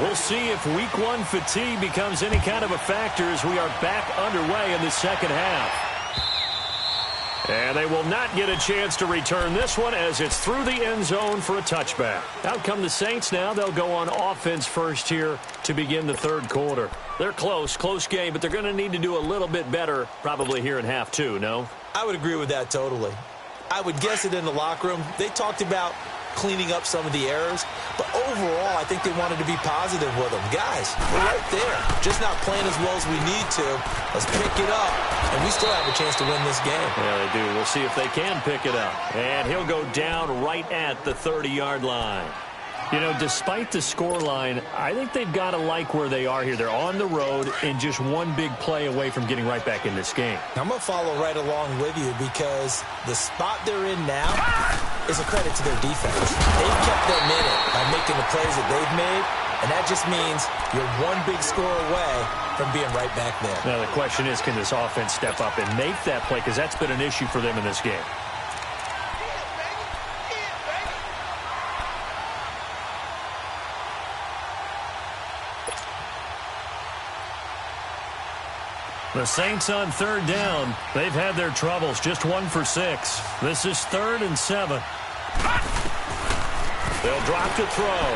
We'll see if Week 1 fatigue becomes any kind of a factor as we are back underway in the second half. And they will not get a chance to return this one as it's through the end zone for a touchback. Out come the Saints now. They'll go on offense first here to begin the third quarter. They're close game, but they're going to need to do a little bit better probably here in half two, no? I would agree with that totally. I would guess it in the locker room. They talked about cleaning up some of the errors, but overall, I think they wanted to be positive with them. Guys, we're right there. Just not playing as well as we need to. Let's pick it up, and we still have a chance to win this game. Yeah, they do. We'll see if they can pick it up. And he'll go down right at the 30-yard line. You know, despite the scoreline, I think they've got to like where they are here. They're on the road and just one big play away from getting right back in this game. I'm going to follow right along with you because the spot they're in now is a credit to their defense. They've kept them in it by making the plays that they've made, and that just means you're one big score away from being right back there. Now, the question is, can this offense step up and make that play? Because that's been an issue for them in this game. The Saints on third down. They've had their troubles. Just 1 for 6. This is 3rd and 7. They'll drop to throw.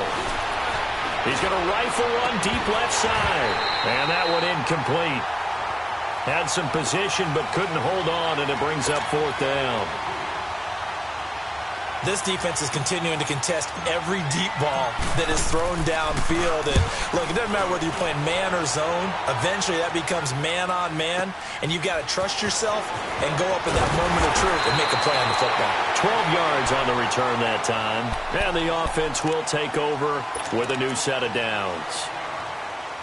He's going to rifle one deep left side. And that one incomplete. Had some position but couldn't hold on, and it brings up 4th down. This defense is continuing to contest every deep ball that is thrown downfield. And look, it doesn't matter whether you're playing man or zone. Eventually, that becomes man on man, and you've got to trust yourself and go up in that moment of truth and make a play on the football. 12 yards on the return that time. And the offense will take over with a new set of downs.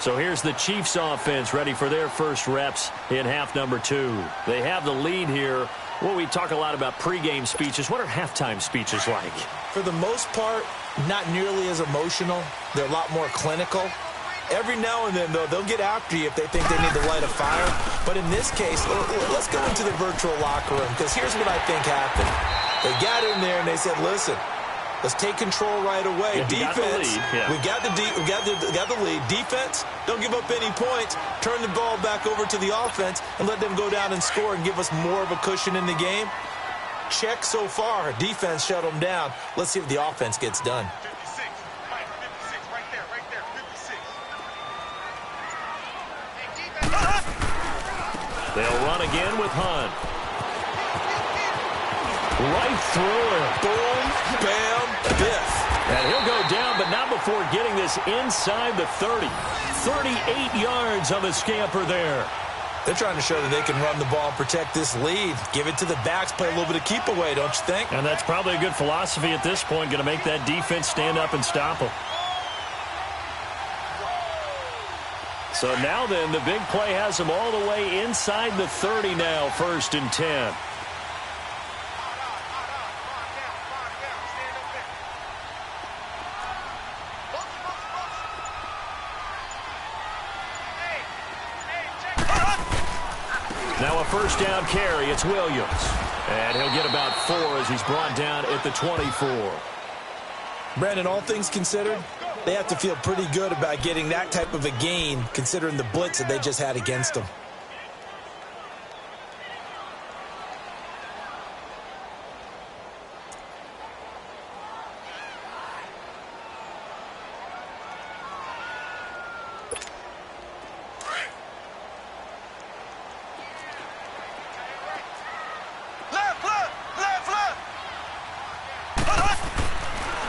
So here's the Chiefs offense ready for their first reps in half number 2. They have the lead here. Well, we talk a lot about pregame speeches. What are halftime speeches like? For the most part, not nearly as emotional. They're a lot more clinical. Every now and then, though, they'll get after you if they think they need to light a fire. But in this case, let's go into the virtual locker room, because here's what I think happened. They got in there and they said, listen, let's take control right away. Yeah, defense, we got the lead. Defense, don't give up any points. Turn the ball back over to the offense and let them go down and score and give us more of a cushion in the game. Check so far. Defense shut them down. Let's see if the offense gets done. 56, right there, 56. They'll run again with Hunt. Right through it. Boom, bam, biff. And he'll go down, but not before getting this inside the 30. 38 yards on the scamper there. They're trying to show that they can run the ball and protect this lead. Give it to the backs, play a little bit of keep away, don't you think? And that's probably a good philosophy at this point, going to make that defense stand up and stop them. So now then, the big play has them all the way inside the 30 now, 1st and 10. Now a first down carry. It's Williams. And he'll get about 4 as he's brought down at the 24. Brandon, all things considered, they have to feel pretty good about getting that type of a gain considering the blitz that they just had against them.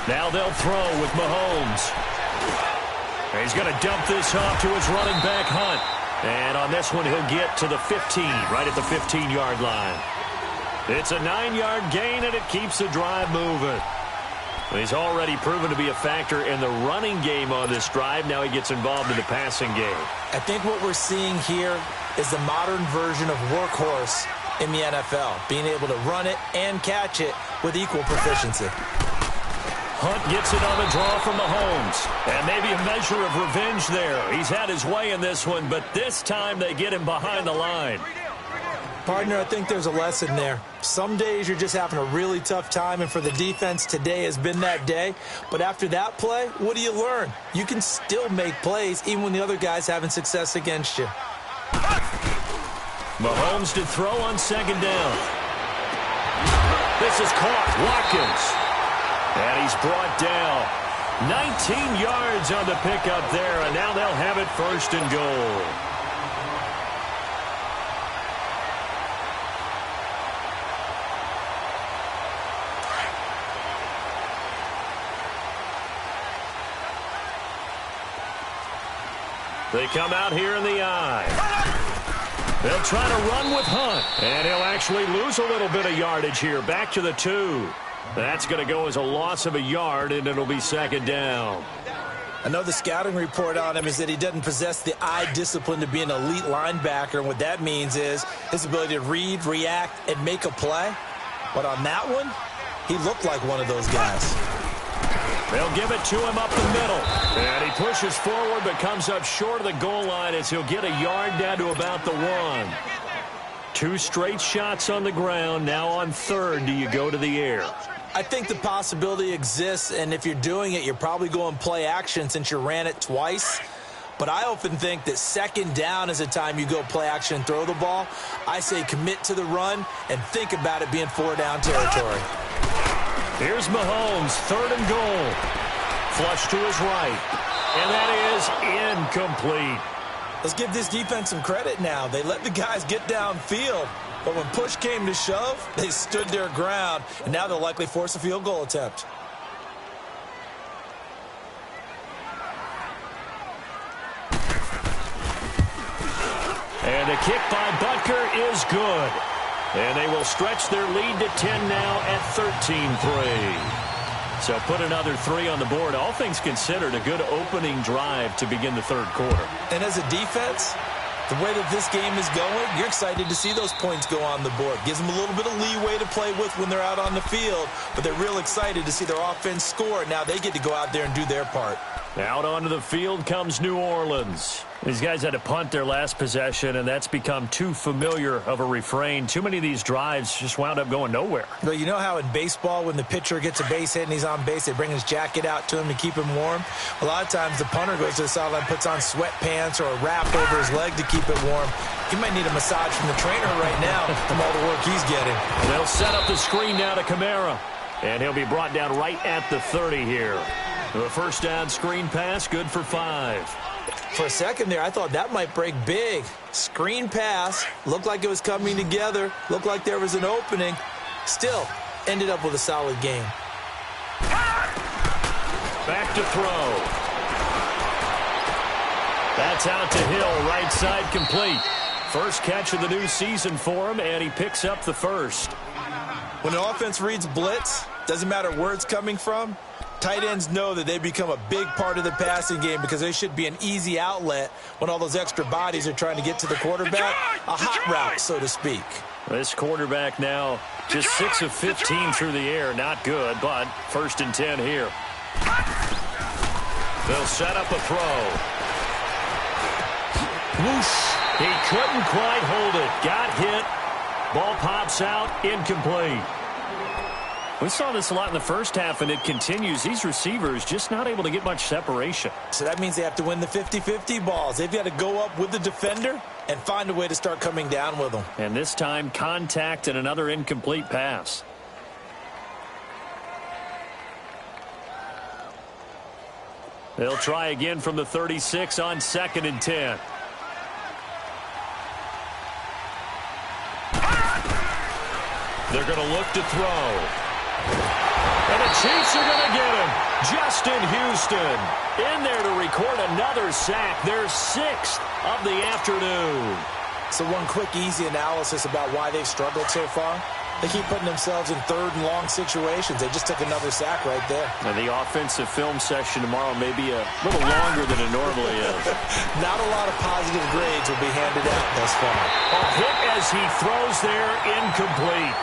Now they'll throw with Mahomes. He's going to dump this off to his running back, Hunt. And on this one, he'll get to the 15, right at the 15-yard line. It's a 9-yard gain, and it keeps the drive moving. He's already proven to be a factor in the running game on this drive. Now he gets involved in the passing game. I think what we're seeing here is the modern version of workhorse in the NFL, being able to run it and catch it with equal proficiency. Hunt gets it on the draw from Mahomes. And maybe a measure of revenge there. He's had his way in this one, but this time they get him behind the line. Partner, I think there's a lesson there. Some days you're just having a really tough time, and for the defense, today has been that day. But after that play, what do you learn? You can still make plays even when the other guy's having success against you. Mahomes to throw on 2nd down. This is caught. Watkins. And he's brought down. 19 yards on the pickup there, and now they'll have it 1st and goal. They come out here in the eye. They'll try to run with Hunt, and he'll actually lose a little bit of yardage here. Back to the 2. That's going to go as a loss of a yard, and it'll be second down. I know the scouting report on him is that he doesn't possess the eye discipline to be an elite linebacker. And what that means is his ability to read, react, and make a play. But on that one, he looked like one of those guys. They'll give it to him up the middle. And he pushes forward but comes up short of the goal line as he'll get a yard down to about the 1. 2 straight shots on the ground. Now on third, do you go to the air? I think the possibility exists, and if you're doing it, you're probably going play action since you ran it twice. But I often think that second down is a time you go play action and throw the ball. I say commit to the run and think about it being 4-down territory. Here's Mahomes, 3rd and goal. Flush to his right. And that is incomplete. Let's give this defense some credit now. They let the guys get downfield. But when push came to shove, they stood their ground, and now they'll likely force a field goal attempt. And a kick by Butker is good. And they will stretch their lead to 10 now at 13-3. So put another 3 on the board. All things considered, a good opening drive to begin the third quarter. And as a defense, the way that this game is going, you're excited to see those points go on the board. Gives them a little bit of leeway to play with when they're out on the field, but they're real excited to see their offense score. Now they get to go out there and do their part. Out onto the field comes New Orleans. These guys had to punt their last possession, and that's become too familiar of a refrain. Too many of these drives just wound up going nowhere. Well, you know how in baseball when the pitcher gets a base hit and he's on base, they bring his jacket out to him to keep him warm? A lot of times the punter goes to the sideline, puts on sweatpants or a wrap over his leg to keep it warm. He might need a massage from the trainer right now from all the work he's getting. They'll set up the screen now to Kamara, and he'll be brought down right at the 30 here. The first down screen pass, good for 5. For a second there, I thought that might break big. Screen pass, looked like it was coming together, looked like there was an opening. Still, ended up with a solid game. Back to throw. That's out to Hill, right side complete. First catch of the new season for him, and he picks up the first. When an offense reads blitz, doesn't matter where it's coming from, tight ends know that they become a big part of the passing game because they should be an easy outlet when all those extra bodies are trying to get to the quarterback. A hot route, so to speak. This quarterback now just 6 of 15 through the air. Not good, but 1st and 10 here. They'll set up a throw. Whoosh. He couldn't quite hold it. Got hit. Ball pops out. Incomplete. We saw this a lot in the first half, and it continues. These receivers just not able to get much separation. So that means they have to win the 50-50 balls. They've got to go up with the defender and find a way to start coming down with them. And this time, contact and another incomplete pass. They'll try again from the 36 on 2nd and 10. They're going to look to throw. And the Chiefs are going to get him. Justin Houston in there to record another sack. Their 6th of the afternoon. So one quick, easy analysis about why they've struggled so far. They keep putting themselves in 3rd and long situations. They just took another sack right there. And the offensive film session tomorrow may be a little longer than it normally is. Not a lot of positive grades will be handed out thus far. A hit as he throws there, incomplete.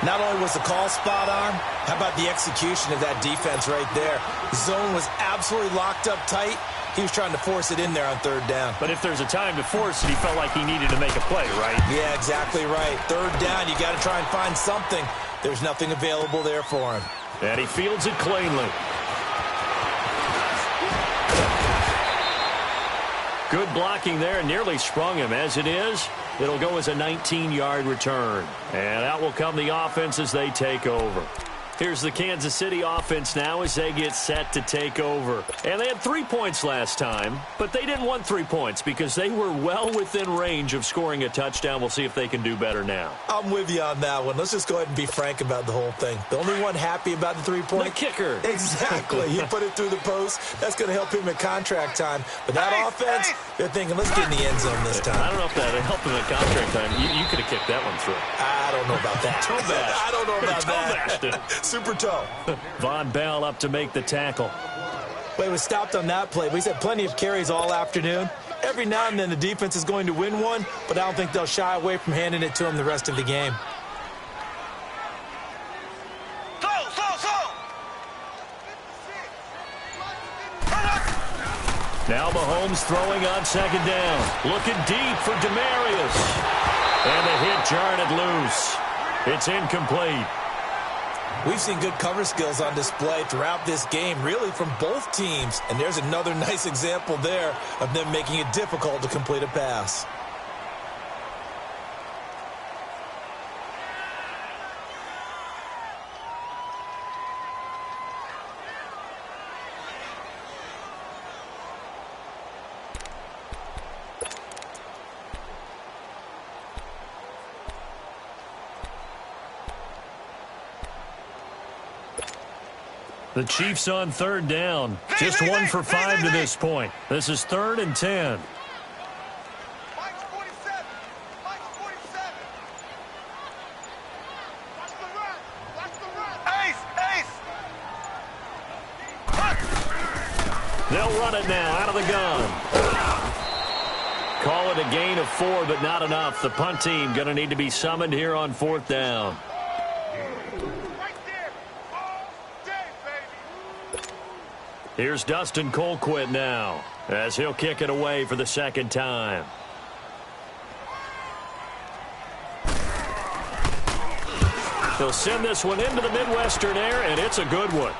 Not only was the call spot on, how about the execution of that defense right there? The zone was absolutely locked up tight. He was trying to force it in there on 3rd down. But if there's a time to force it, he felt like he needed to make a play, right? Yeah, exactly right. 3rd down, you got to try and find something. There's nothing available there for him. And he fields it cleanly. Good blocking there, nearly sprung him. As it is, it'll go as a 19-yard return. And out will come the offense as they take over. Here's the Kansas City offense now as they get set to take over. And they had 3 points last time, but they didn't want 3 points because they were well within range of scoring a touchdown. We'll see if they can do better now. I'm with you on that one. Let's just go ahead and be frank about the whole thing. The only one happy about the 3-point? The kicker. Exactly. He put it through the post. That's going to help him in contract time. But that offense, They're thinking, let's get in the end zone this time. I don't know if that helped him at contract time. You could have kicked that one through. I don't know about that. Toe bash. I don't know about Toe that. Super toe. Von Bell up to make the tackle. Well, he was stopped on that play, but he's had plenty of carries all afternoon. Every now and then the defense is going to win one, but I don't think they'll shy away from handing it to him the rest of the game. Now Mahomes throwing on second down. Looking deep for Demarius. And the hit jarred it loose. It's incomplete. We've seen good cover skills on display throughout this game, really from both teams. And there's another nice example there of them making it difficult to complete a pass. The Chiefs on third down. Just 1 for 5 to this point. This is 3rd and 10. They'll run it now out of the gun. Call it a gain of 4, but not enough. The punt team going to need to be summoned here on 4th down. Here's Dustin Colquitt now, as he'll kick it away for the second time. He'll send this one into the Midwestern air, and it's a good one.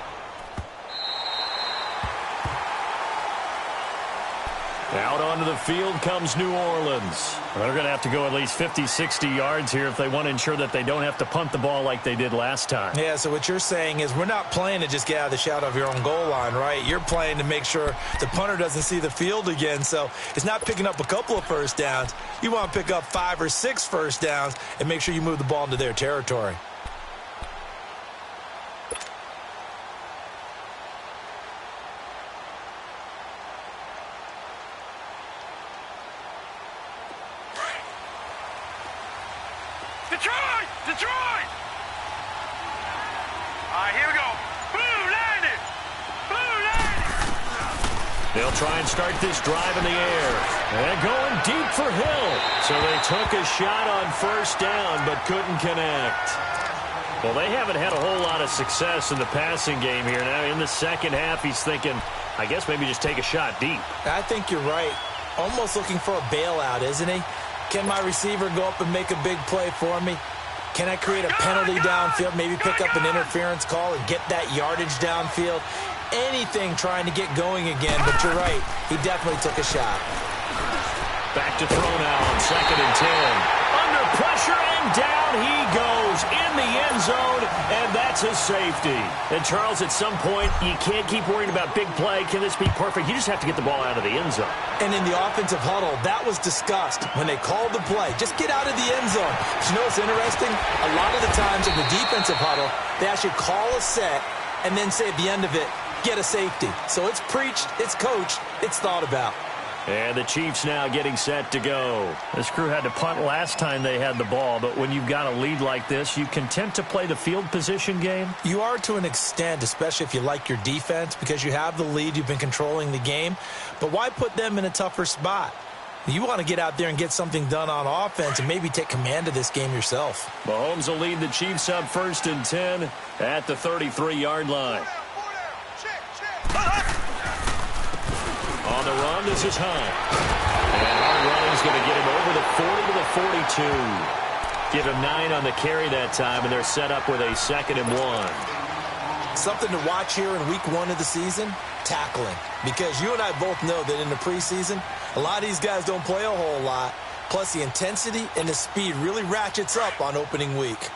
Out onto the field comes New Orleans. They're going to have to go at least 50, 60 yards here if they want to ensure that they don't have to punt the ball like they did last time. Yeah, so what you're saying is we're not playing to just get out of the shadow of your own goal line, right? You're playing to make sure the punter doesn't see the field again. So it's not picking up a couple of first downs. You want to pick up 5 or 6 first downs and make sure you move the ball into their territory. Detroit! All right, here we go. Boom, landed! Boom, landed! They'll try and start this drive in the air. And going deep for Hill. So they took a shot on first down, but couldn't connect. Well, they haven't had a whole lot of success in the passing game here. Now, in the second half, he's thinking, I guess maybe just take a shot deep. I think you're right. Almost looking for a bailout, isn't he? Can my receiver go up and make a big play for me? Can I create a penalty downfield, maybe pick up an interference call and get that yardage downfield? Anything trying to get going again, but you're right. He definitely took a shot. Back to throw now on 2nd and 10. Under pressure, and down he goes in the end zone, and that's a safety. And, Charles, at some point, you can't keep worrying about big play. Can this be perfect? You just have to get the ball out of the end zone. And in the offensive huddle, that was discussed when they called the play. Just get out of the end zone. But you know what's interesting? A lot of the times in the defensive huddle, they actually call a set and then say at the end of it, get a safety. So it's preached, it's coached, it's thought about. And the Chiefs now getting set to go. This crew had to punt last time they had the ball, but when you've got a lead like this, you content to play the field position game? You are to an extent, especially if you like your defense, because you have the lead, you've been controlling the game. But why put them in a tougher spot? You want to get out there and get something done on offense and maybe take command of this game yourself. Mahomes will lead the Chiefs up 1st and 10 at the 33-yard line. On the run, this is Hunt. And hard running's going to get him over the 40 to the 42. Give him 9 on the carry that time, and they're set up with a 2nd and 1. Something to watch here in week 1 of the season, tackling. Because you and I both know that in the preseason, a lot of these guys don't play a whole lot. Plus, the intensity and the speed really ratchets up on opening week.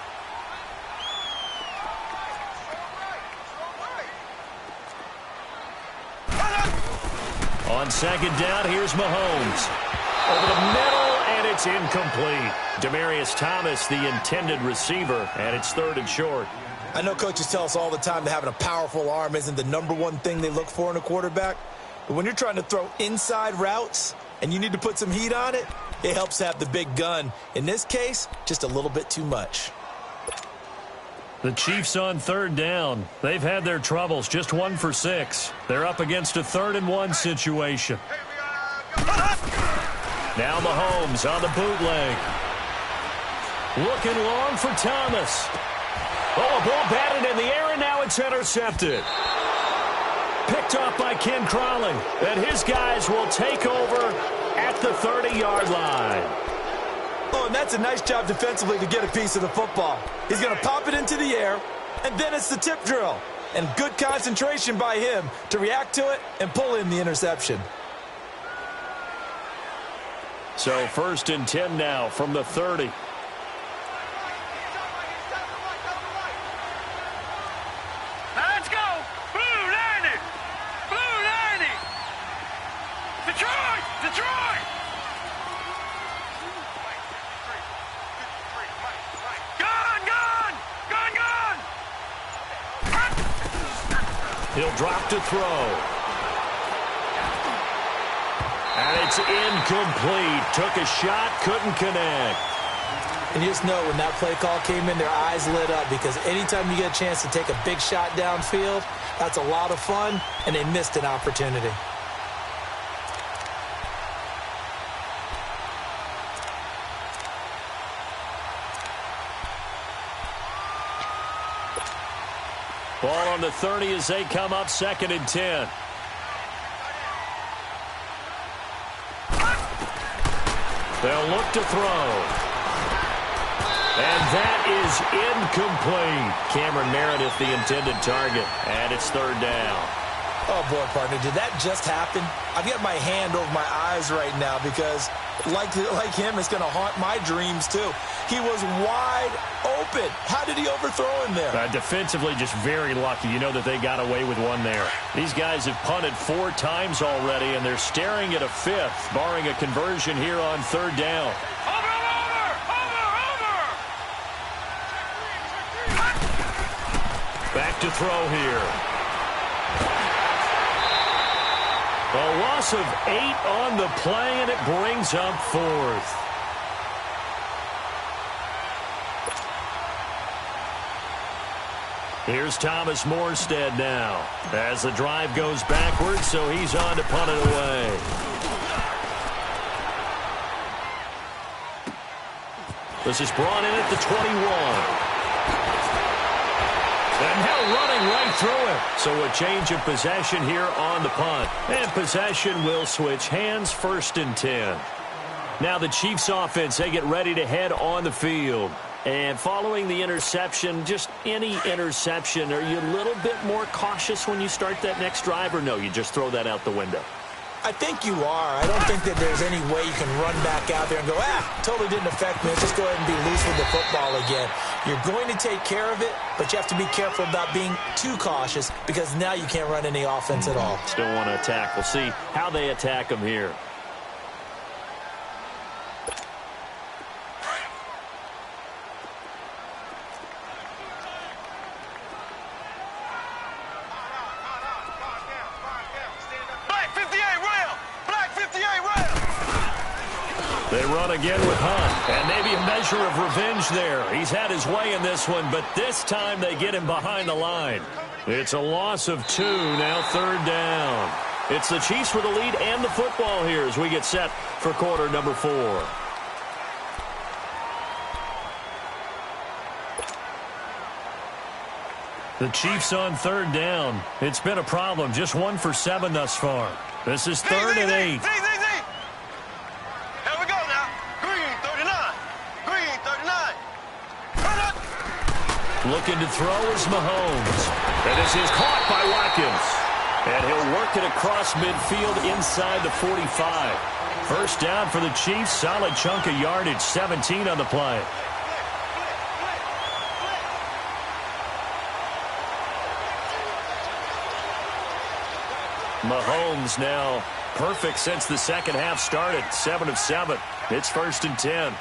On 2nd down, here's Mahomes. Over the middle, and it's incomplete. Demaryius Thomas, the intended receiver, and it's 3rd and short. I know coaches tell us all the time that having a powerful arm isn't the #1 thing they look for in a quarterback. But when you're trying to throw inside routes and you need to put some heat on it, it helps have the big gun. In this case, just a little bit too much. The Chiefs on third down. They've had their troubles, just 1 for 6. They're up against a 3rd-and-1 situation. Now Mahomes on the bootleg. Looking long for Thomas. Oh, a ball batted in the air, and now it's intercepted. Picked off by Ken Crawley. And his guys will take over at the 30-yard line. Oh, and that's a nice job defensively to get a piece of the football. He's going to pop it into the air, and then it's the tip drill. And good concentration by him to react to it and pull in the interception. So 1st and 10 now from the 30. Let's go. Blue 90. Blue 90. Detroit. Detroit. Gun, gun. Gun, gun. He'll drop to throw. And it's incomplete. Took a shot, couldn't connect. And you just know when that play call came in, their eyes lit up, because anytime you get a chance to take a big shot downfield, that's a lot of fun, and they missed an opportunity. Ball on the 30 as they come up 2nd and 10. They'll look to throw. And that is incomplete. Cameron Meredith, the intended target. And it's 3rd down. Oh, boy, partner, did that just happen? I've got my hand over my eyes right now because, like him, it's going to haunt my dreams, too. He was wide open. How did he overthrow him there? Defensively, just very lucky. You know that they got away with one there. These guys have punted 4 times already, and they're staring at a 5th, barring a conversion here on 3rd down. Back to throw here. A loss of 8 on the play, and it brings up 4th. Here's Thomas Morstead now as the drive goes backwards, so he's on to punt it away. This is brought in at the 21. And now running right through it. So a change of possession here on the punt. And possession will switch hands, 1st and 10. Now the Chiefs offense, they get ready to head on the field. And following the interception, just any interception, are you a little bit more cautious when you start that next drive, or no, you just throw that out the window? I think you are. I don't think that there's any way you can run back out there and go, totally didn't affect me. Let's just go ahead and be loose with the football again. You're going to take care of it, but you have to be careful about being too cautious, because now you can't run any offense at all. Still want to attack. We'll see how they attack them here. They run again with Hunt, and maybe a measure of revenge there. He's had his way in this one, but this time they get him behind the line. It's a loss of 2, now 3rd down. It's the Chiefs with the lead and the football here as we get set for quarter number 4. The Chiefs on 3rd down. It's been a problem, just 1 for 7 thus far. This is 3rd and 8. Looking to throw is Mahomes. And this is caught by Watkins. And he'll work it across midfield inside the 45. 1st down for the Chiefs. Solid chunk of yardage. 17 on the play. Mahomes now perfect since the second half started. 7 of 7. It's 1st and 10.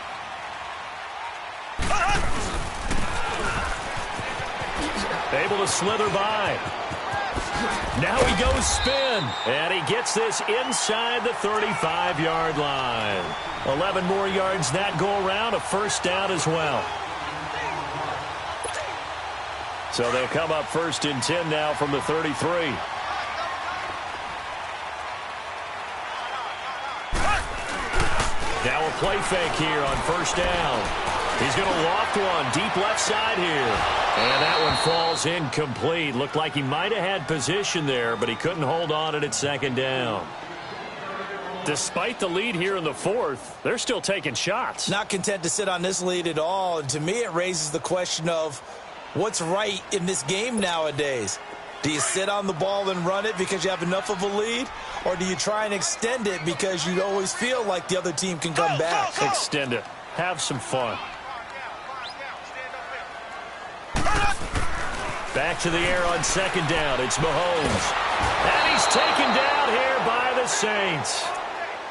Able to slither by. Now he goes spin, and he gets this inside the 35-yard line. 11 more yards that go around, a first down as well. So they'll come up 1st and 10 now from the 33. Now a play fake here on 1st down. He's going to loft one deep left side here. And that one falls incomplete. Looked like he might have had position there, but he couldn't hold on at 2nd down. Despite the lead here in the 4th, they're still taking shots. Not content to sit on this lead at all. And to me, it raises the question of what's right in this game nowadays. Do you sit on the ball and run it because you have enough of a lead? Or do you try and extend it because you always feel like the other team can come back? Extend it. Have some fun. Back to the air on 2nd down. It's Mahomes. And he's taken down here by the Saints.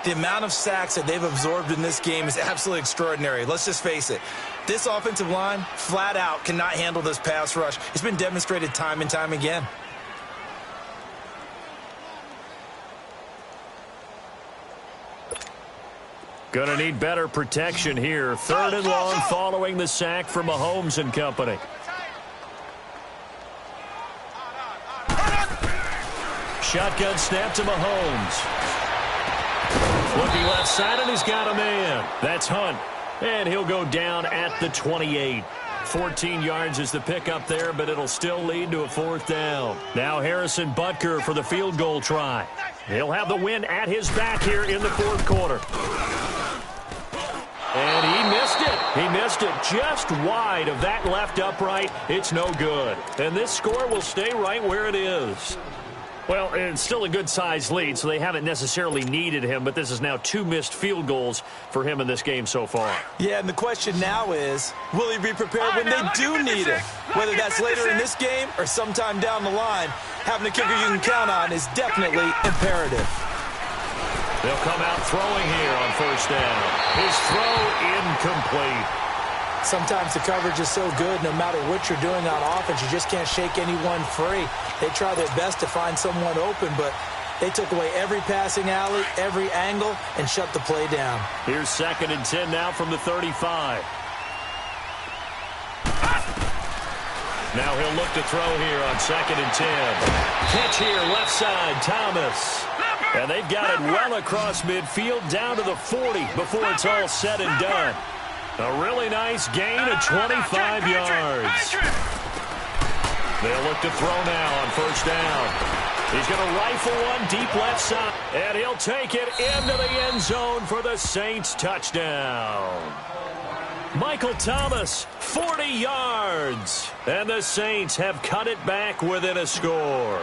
The amount of sacks that they've absorbed in this game is absolutely extraordinary. Let's just face it. This offensive line, flat out, cannot handle this pass rush. It's been demonstrated time and time again. Gonna need better protection here. 3rd and long following the sack from Mahomes and company. Shotgun snap to Mahomes. Looking left side, and he's got a man. That's Hunt. And he'll go down at the 28. 14 yards is the pickup there, but it'll still lead to a 4th down. Now Harrison Butker for the field goal try. He'll have the win at his back here in the 4th quarter. And he missed it. He missed it just wide of that left upright. It's no good. And this score will stay right where it is. Well, it's still a good-sized lead, so they haven't necessarily needed him, but this is now 2 missed field goals for him in this game so far. Yeah, and the question now is, will he be prepared when they do need him? Whether that's later in this game or sometime down the line, having a kicker you can count on is definitely imperative. They'll come out throwing here on 1st down. His throw incomplete. Sometimes the coverage is so good, no matter what you're doing on offense, you just can't shake anyone free. They try their best to find someone open, but they took away every passing alley, every angle, and shut the play down. Here's 2nd and 10 now from the 35. Now he'll look to throw here on 2nd and 10. Catch here, left side, Thomas. And they've got it well across midfield, down to the 40 before it's all said and done. A really nice gain of 25 yards. They'll look to throw now on 1st down. He's going to rifle one deep left side. And he'll take it into the end zone for the Saints touchdown. Michael Thomas, 40 yards. And the Saints have cut it back within a score.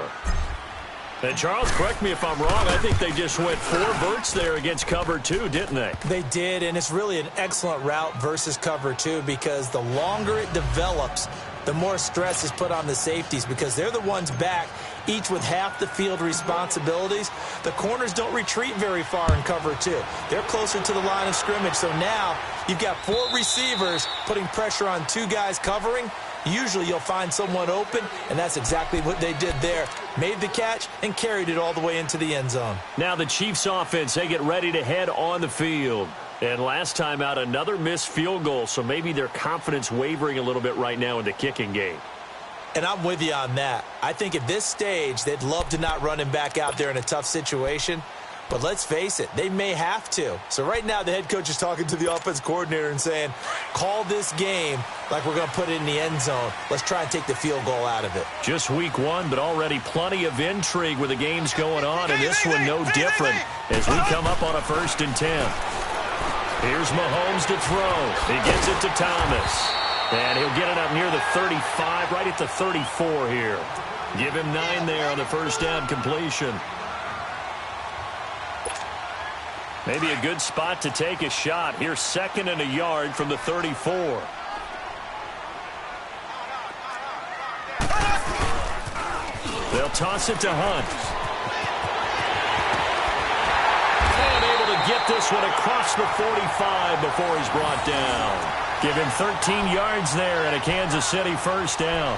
And Charles, correct me if I'm wrong, I think they just went 4 verts there against cover 2, didn't they? They did, and it's really an excellent route versus cover 2 because the longer it develops, the more stress is put on the safeties because they're the ones back, each with half the field responsibilities. The corners don't retreat very far in cover 2. They're closer to the line of scrimmage, so now you've got 4 receivers putting pressure on 2 guys covering. Usually you'll find someone open, and that's exactly what they did there. Made the catch and carried it all the way into the end zone. Now the Chiefs offense, they get ready to head on the field. And last time out, another missed field goal, so maybe their confidence wavering a little bit right now in the kicking game. And I'm with you on that. I think at this stage, they'd love to not run him back out there in a tough situation. But let's face it, they may have to. So right now, the head coach is talking to the offense coordinator and saying, call this game like we're going to put it in the end zone. Let's try and take the field goal out of it. Just week 1, but already plenty of intrigue with the games going on, and this one no different as we come up on a 1st and 10. Here's Mahomes to throw. He gets it to Thomas. And he'll get it up near the 35, right at the 34 here. Give him 9 there on the 1st down completion. Maybe a good spot to take a shot. Here's 2nd and a yard from the 34. They'll toss it to Hunt. And able to get this one across the 45 before he's brought down. Give him 13 yards there and a Kansas City 1st down.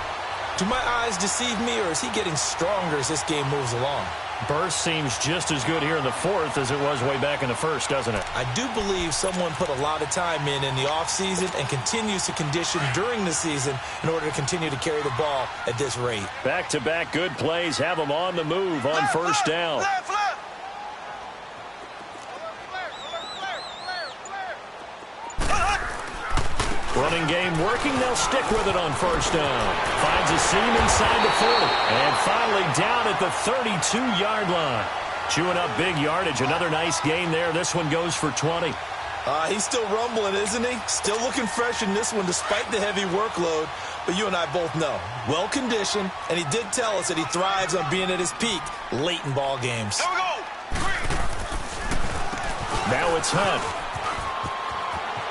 Do my eyes deceive me, or is he getting stronger as this game moves along? Burst seems just as good here in the fourth as it was way back in the first, doesn't it? I do believe someone put a lot of time in the offseason and continues to condition during the season in order to continue to carry the ball at this rate. Back-to-back good plays have them on the move on first down. Running game working. They'll stick with it on first down. Finds a seam inside the 40. And finally down at the 32-yard line. Chewing up big yardage. Another nice gain there. This one goes for 20. He's still rumbling, isn't he? Still looking fresh in this one despite the heavy workload. But you and I both know, well-conditioned, and he did tell us that he thrives on being at his peak late in ball games. Here we go. Now it's Hunt.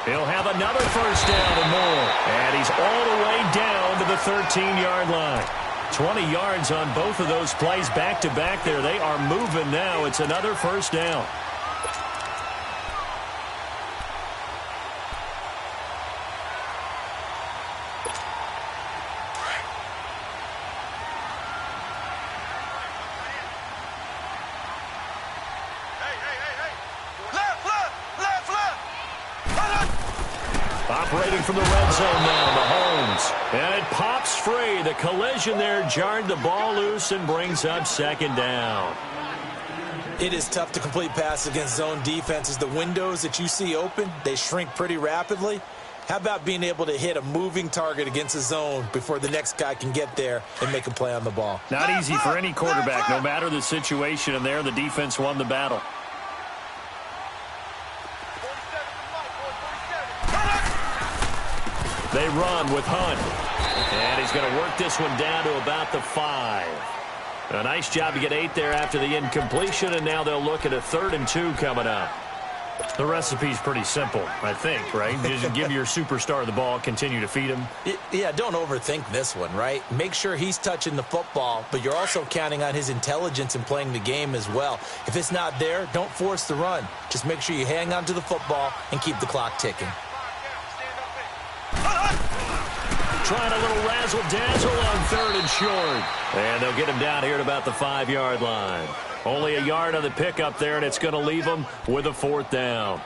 He'll have another first down and more. And he's all the way down to the 13-yard line. 20 yards on both of those plays back-to-back there. They are moving now. It's another first down. Operating from the red zone now, Mahomes. And it pops free. The collision there jarred the ball loose and brings up second down. It is tough to complete passes against zone defenses. The windows that you see open, they shrink pretty rapidly. How about being able to hit a moving target against a zone before the next guy can get there and make a play on the ball? Not easy for any quarterback, no matter the situation. And there, the defense won the battle. They run with Hunt. And he's going to work this one down to about the 5. A nice job to get 8 there after the incompletion, and now they'll look at a 3rd and 2 coming up. The recipe's pretty simple, I think, right? Just give your superstar the ball, continue to feed him. Yeah, don't overthink this one, right? Make sure he's touching the football, but you're also counting on his intelligence in playing the game as well. If it's not there, don't force the run. Just make sure you hang on to the football and keep the clock ticking. Trying a little razzle-dazzle on 3rd and short. And they'll get him down here at about the 5-yard line. Only a yard on the pickup there, and it's going to leave him with a 4th down.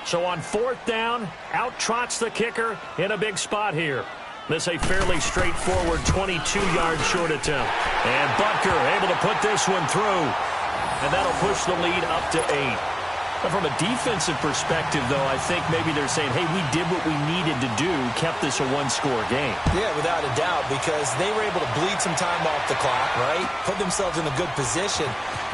So on 4th down, out trots the kicker in a big spot here. This a fairly straightforward 22-yard short attempt. And Butker able to put this one through. And that'll push the lead up to 8. But from a defensive perspective, though, I think maybe they're saying, hey, we did what we needed to do, kept this a one-score game. Yeah, without a doubt, because they were able to bleed some time off the clock, right? Put themselves in a good position,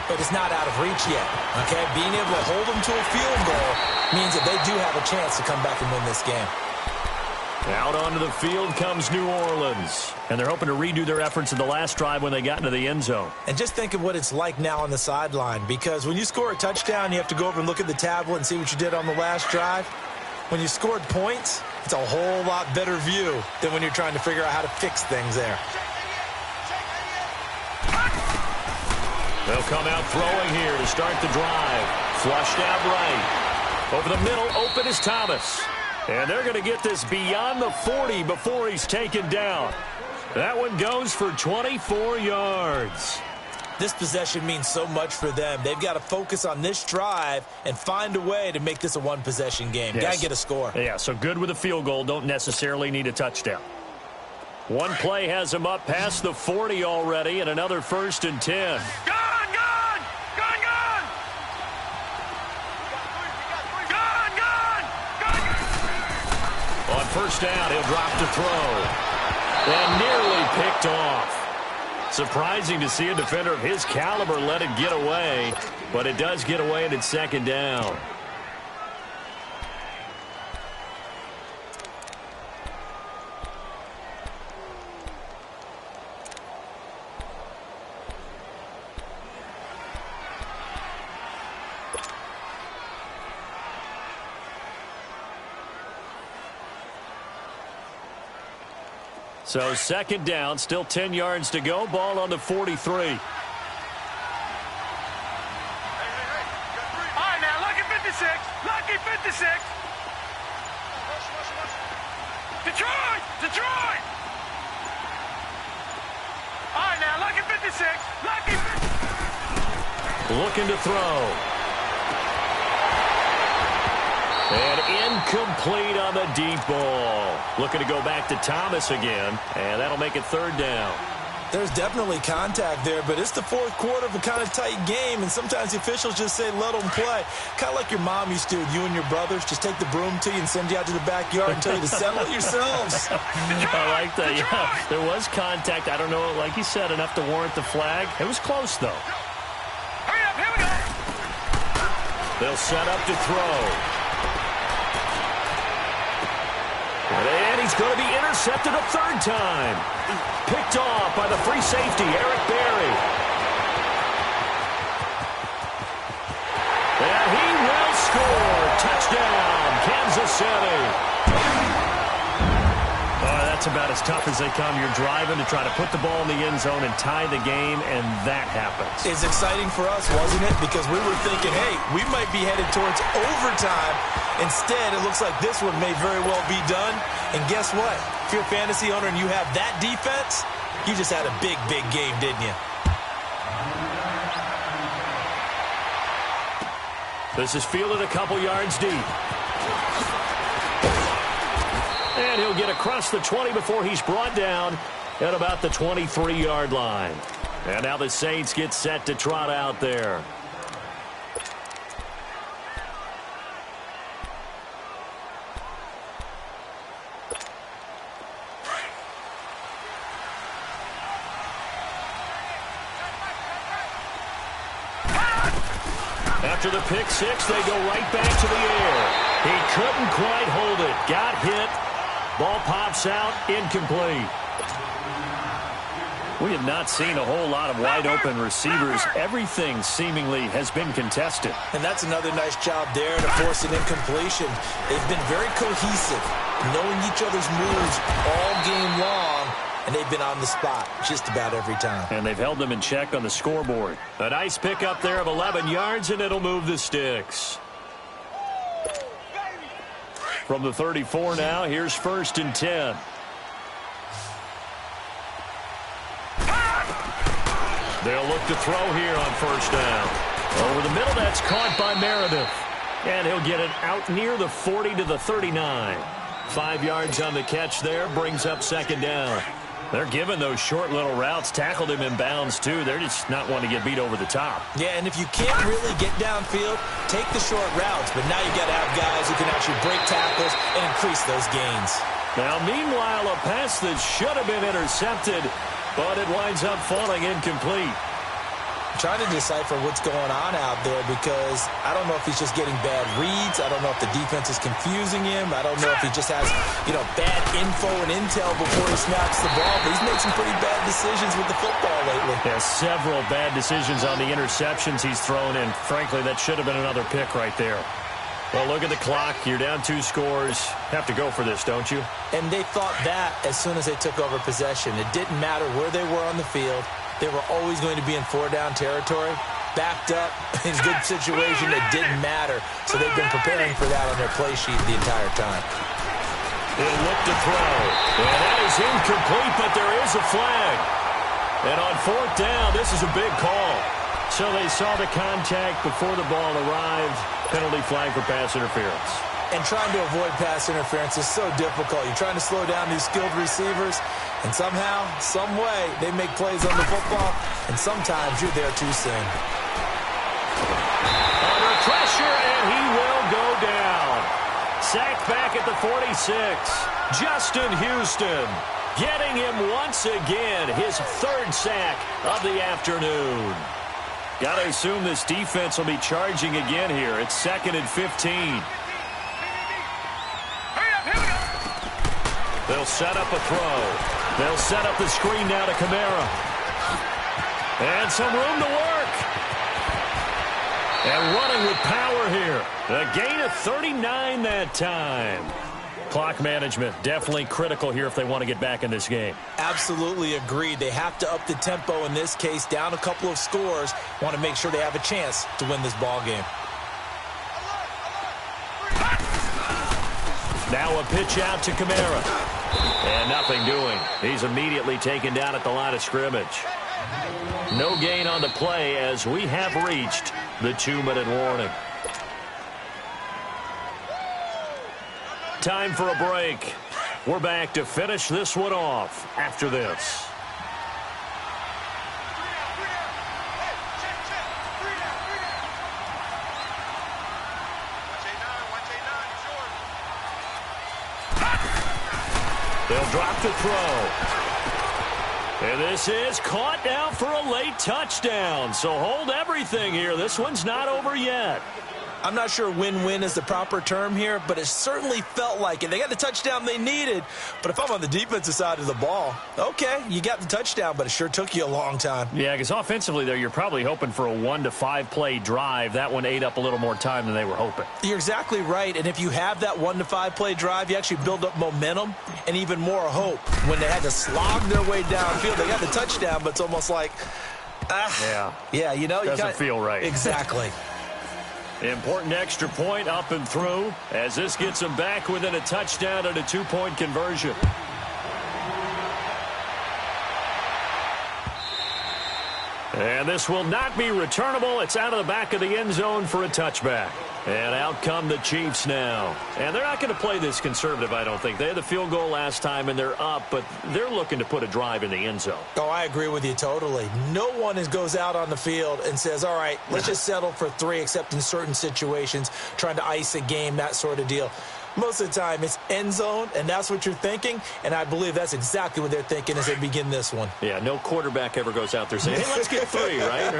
but it's not out of reach yet, okay? Being able to hold them to a field goal means that they do have a chance to come back and win this game. Out onto the field comes New Orleans. And they're hoping to redo their efforts in the last drive when they got into the end zone. And just think of what it's like now on the sideline, because when you score a touchdown, you have to go over and look at the tablet and see what you did on the last drive. When you scored points, it's a whole lot better view than when you're trying to figure out how to fix things there. They'll come out throwing here to start the drive. Flushed out right. Over the middle, open is Thomas. And they're going to get this beyond the 40 before he's taken down. That one goes for 24 yards. This possession means so much for them. They've got to focus on this drive and find a way to make this a one-possession game. Yes. Got to get a score. Yeah, so good with a field goal. Don't necessarily need a touchdown. One play has him up past the 40 already, and another 1st and 10. On first down, he'll drop to throw. And nearly picked off. Surprising to see a defender of his caliber let it get away, but it does get away and it's 2nd down. So 2nd down, still 10 yards to go. Ball on the 43. All right, now, lucky 56. Lucky 56. Detroit! Detroit! right now. Lucky 56. Lucky 56. Looking to throw. And incomplete on the deep ball. Looking to go back to Thomas again, and that'll make it third down. There's definitely contact there, but it's the fourth quarter of a kind of tight game, and sometimes the officials just say, let them play. Kind of like your mom used to, you and your brothers, just take the broom to you and send you out to the backyard and tell you to settle it yourselves. I like that, yeah. There was contact. I don't know, like you said, enough to warrant the flag. It was close, though. Hurry up, here we go. They'll set up to throw. And he's going to be intercepted a third time. Picked off by the free safety, Eric Berry. And he will score. Touchdown, Kansas City. That's about as tough as they come. You're driving to try to put the ball in the end zone and tie the game, and that happens. It's exciting for us, wasn't it? Because we were thinking, hey, we might be headed towards overtime. Instead, it looks like this one may very well be done. And guess what? If you're a fantasy owner and you have that defense, you just had a big, big game, didn't you? This is fielded a couple yards deep. And he'll get across the 20 before he's brought down at about the 23-yard line. And now the Saints get set to trot out there. After the pick six, they go right back to the air. He couldn't quite hold it. Got hit. Ball pops out, incomplete. We have not seen a whole lot of wide-open receivers. Everything seemingly has been contested. And that's another nice job there to force an incompletion. They've been very cohesive, knowing each other's moves all game long, and they've been on the spot just about every time. And they've held them in check on the scoreboard. A nice pickup there of 11 yards, and it'll move the sticks. From the 34 now, here's 1st and 10. They'll look to throw here on 1st down. Over the middle, that's caught by Meredith. And he'll get it out near the 40 to the 39. 5 yards on the catch there, brings up 2nd down. They're giving those short little routes. Tackled him in bounds, too. They're just not wanting to get beat over the top. Yeah, and if you can't really get downfield, take the short routes. But now you got to have guys who can actually break tackles and increase those gains. Now, meanwhile, a pass that should have been intercepted, but it winds up falling incomplete. I'm trying to decipher what's going on out there because I don't know if he's just getting bad reads. I don't know if the defense is confusing him. I don't know if he just has, bad info and intel before he snaps the ball. But he's made some pretty bad decisions with the football lately. Yeah, several bad decisions on the interceptions he's thrown in. Frankly, that should have been another pick right there. Well, look at the clock. You're down 2 scores. Have to go for this, don't you? And they thought that as soon as they took over possession. It didn't matter where they were on the field. They were always going to be in 4-down territory. Backed up, in good situation, it didn't matter. So they've been preparing for that on their play sheet the entire time. They'll look to throw. And that is incomplete, but there is a flag. And on 4th down, this is a big call. So they saw the contact before the ball arrived. Penalty flag for pass interference. And trying to avoid pass interference is so difficult. You're trying to slow down these skilled receivers, and somehow, some way, they make plays on the football, and sometimes you're there too soon. Under pressure, and he will go down. Sacked back at the 46. Justin Houston getting him once again, his 3rd sack of the afternoon. Got to assume this defense will be charging again here. It's 2nd and 15. They'll set up a throw. They'll set up the screen now to Kamara. And some room to work. And running with power here. A gain of 39 that time. Clock management definitely critical here if they want to get back in this game. Absolutely agreed. They have to up the tempo in this case, down a couple of scores. Want to make sure they have a chance to win this ball game. Now a pitch out to Kamara. And nothing doing. He's immediately taken down at the line of scrimmage. No gain on the play as we have reached the 2-minute warning. Time for a break. We're back to finish this one off after this. They'll drop the throw. And this is caught down for a late touchdown. So hold everything here. This one's not over yet. I'm not sure win-win is the proper term here, but it certainly felt like it. They got the touchdown they needed, but if I'm on the defensive side of the ball, okay, you got the touchdown, but it sure took you a long time. Yeah, because offensively there, you're probably hoping for a 1 to 5 play drive. That one ate up a little more time than they were hoping. You're exactly right, and if you have that 1 to 5 play drive, you actually build up momentum and even more hope. When they had to slog their way downfield, they got the touchdown, but it's almost like, yeah, you know, doesn't feel right. Exactly. Important extra point up and through as this gets them back within a touchdown and a 2-point conversion. And this will not be returnable. It's out of the back of the end zone for a touchback. And out come the Cheifs now. And they're not going to play this conservative, I don't think. They had the field goal last time, and they're up, but they're looking to put a drive in the end zone. Oh, I agree with you totally. No one goes out on the field and says, all right, let's just settle for 3, except in certain situations, trying to ice a game, that sort of deal. Most of the time, it's end zone, and that's what you're thinking, and I believe that's exactly what they're thinking as they begin this one. Yeah, no quarterback ever goes out there saying, hey, let's get 3, right?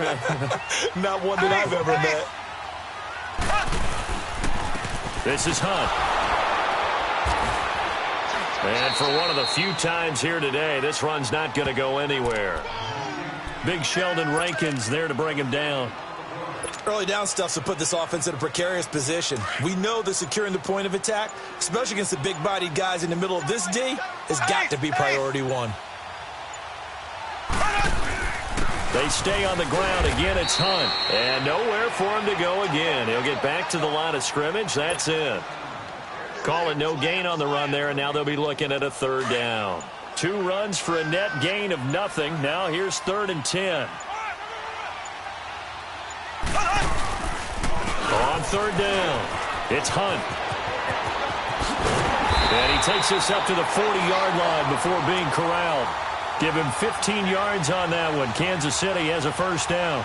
Not one that I've ever met. This is Hunt. And for one of the few times here today, this run's not going to go anywhere. Big Sheldon Rankins there to bring him down. Early down stuff's to put this offense in a precarious position. We know that securing the point of attack, especially against the big-bodied guys in the middle of this D, has got to be priority 1. They stay on the ground. Again, it's Hunt. And nowhere for him to go again. He'll get back to the line of scrimmage. That's it. Calling no gain on the run there, and now they'll be looking at a 3rd down. 2 runs for a net gain of nothing. Now here's 3rd and 10. On 3rd down, it's Hunt. And he takes us up to the 40-yard line before being corralled. Give him 15 yards on that one. Kansas City has a 1st down.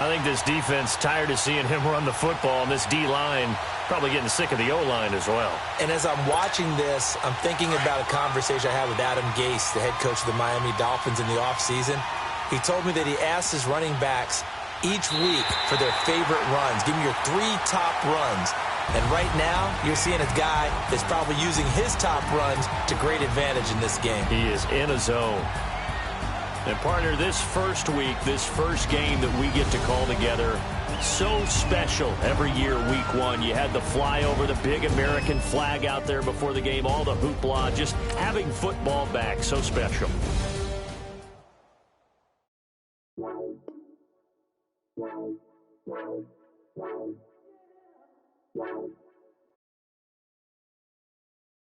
I think this defense tired of seeing him run the football, and this D-line probably getting sick of the O-line as well. And as I'm watching this, I'm thinking about a conversation I had with Adam Gase, the head coach of the Miami Dolphins in the offseason. He told me that he asked his running backs each week for their favorite runs. Give me your 3 top runs. And right now, you're seeing a guy that's probably using his top runs to great advantage in this game. He is in a zone. And, partner, this first week, this first game that we get to call together, so special every year, week 1. You had the flyover, the big American flag out there before the game, all the hoopla, just having football back, so special. Wow.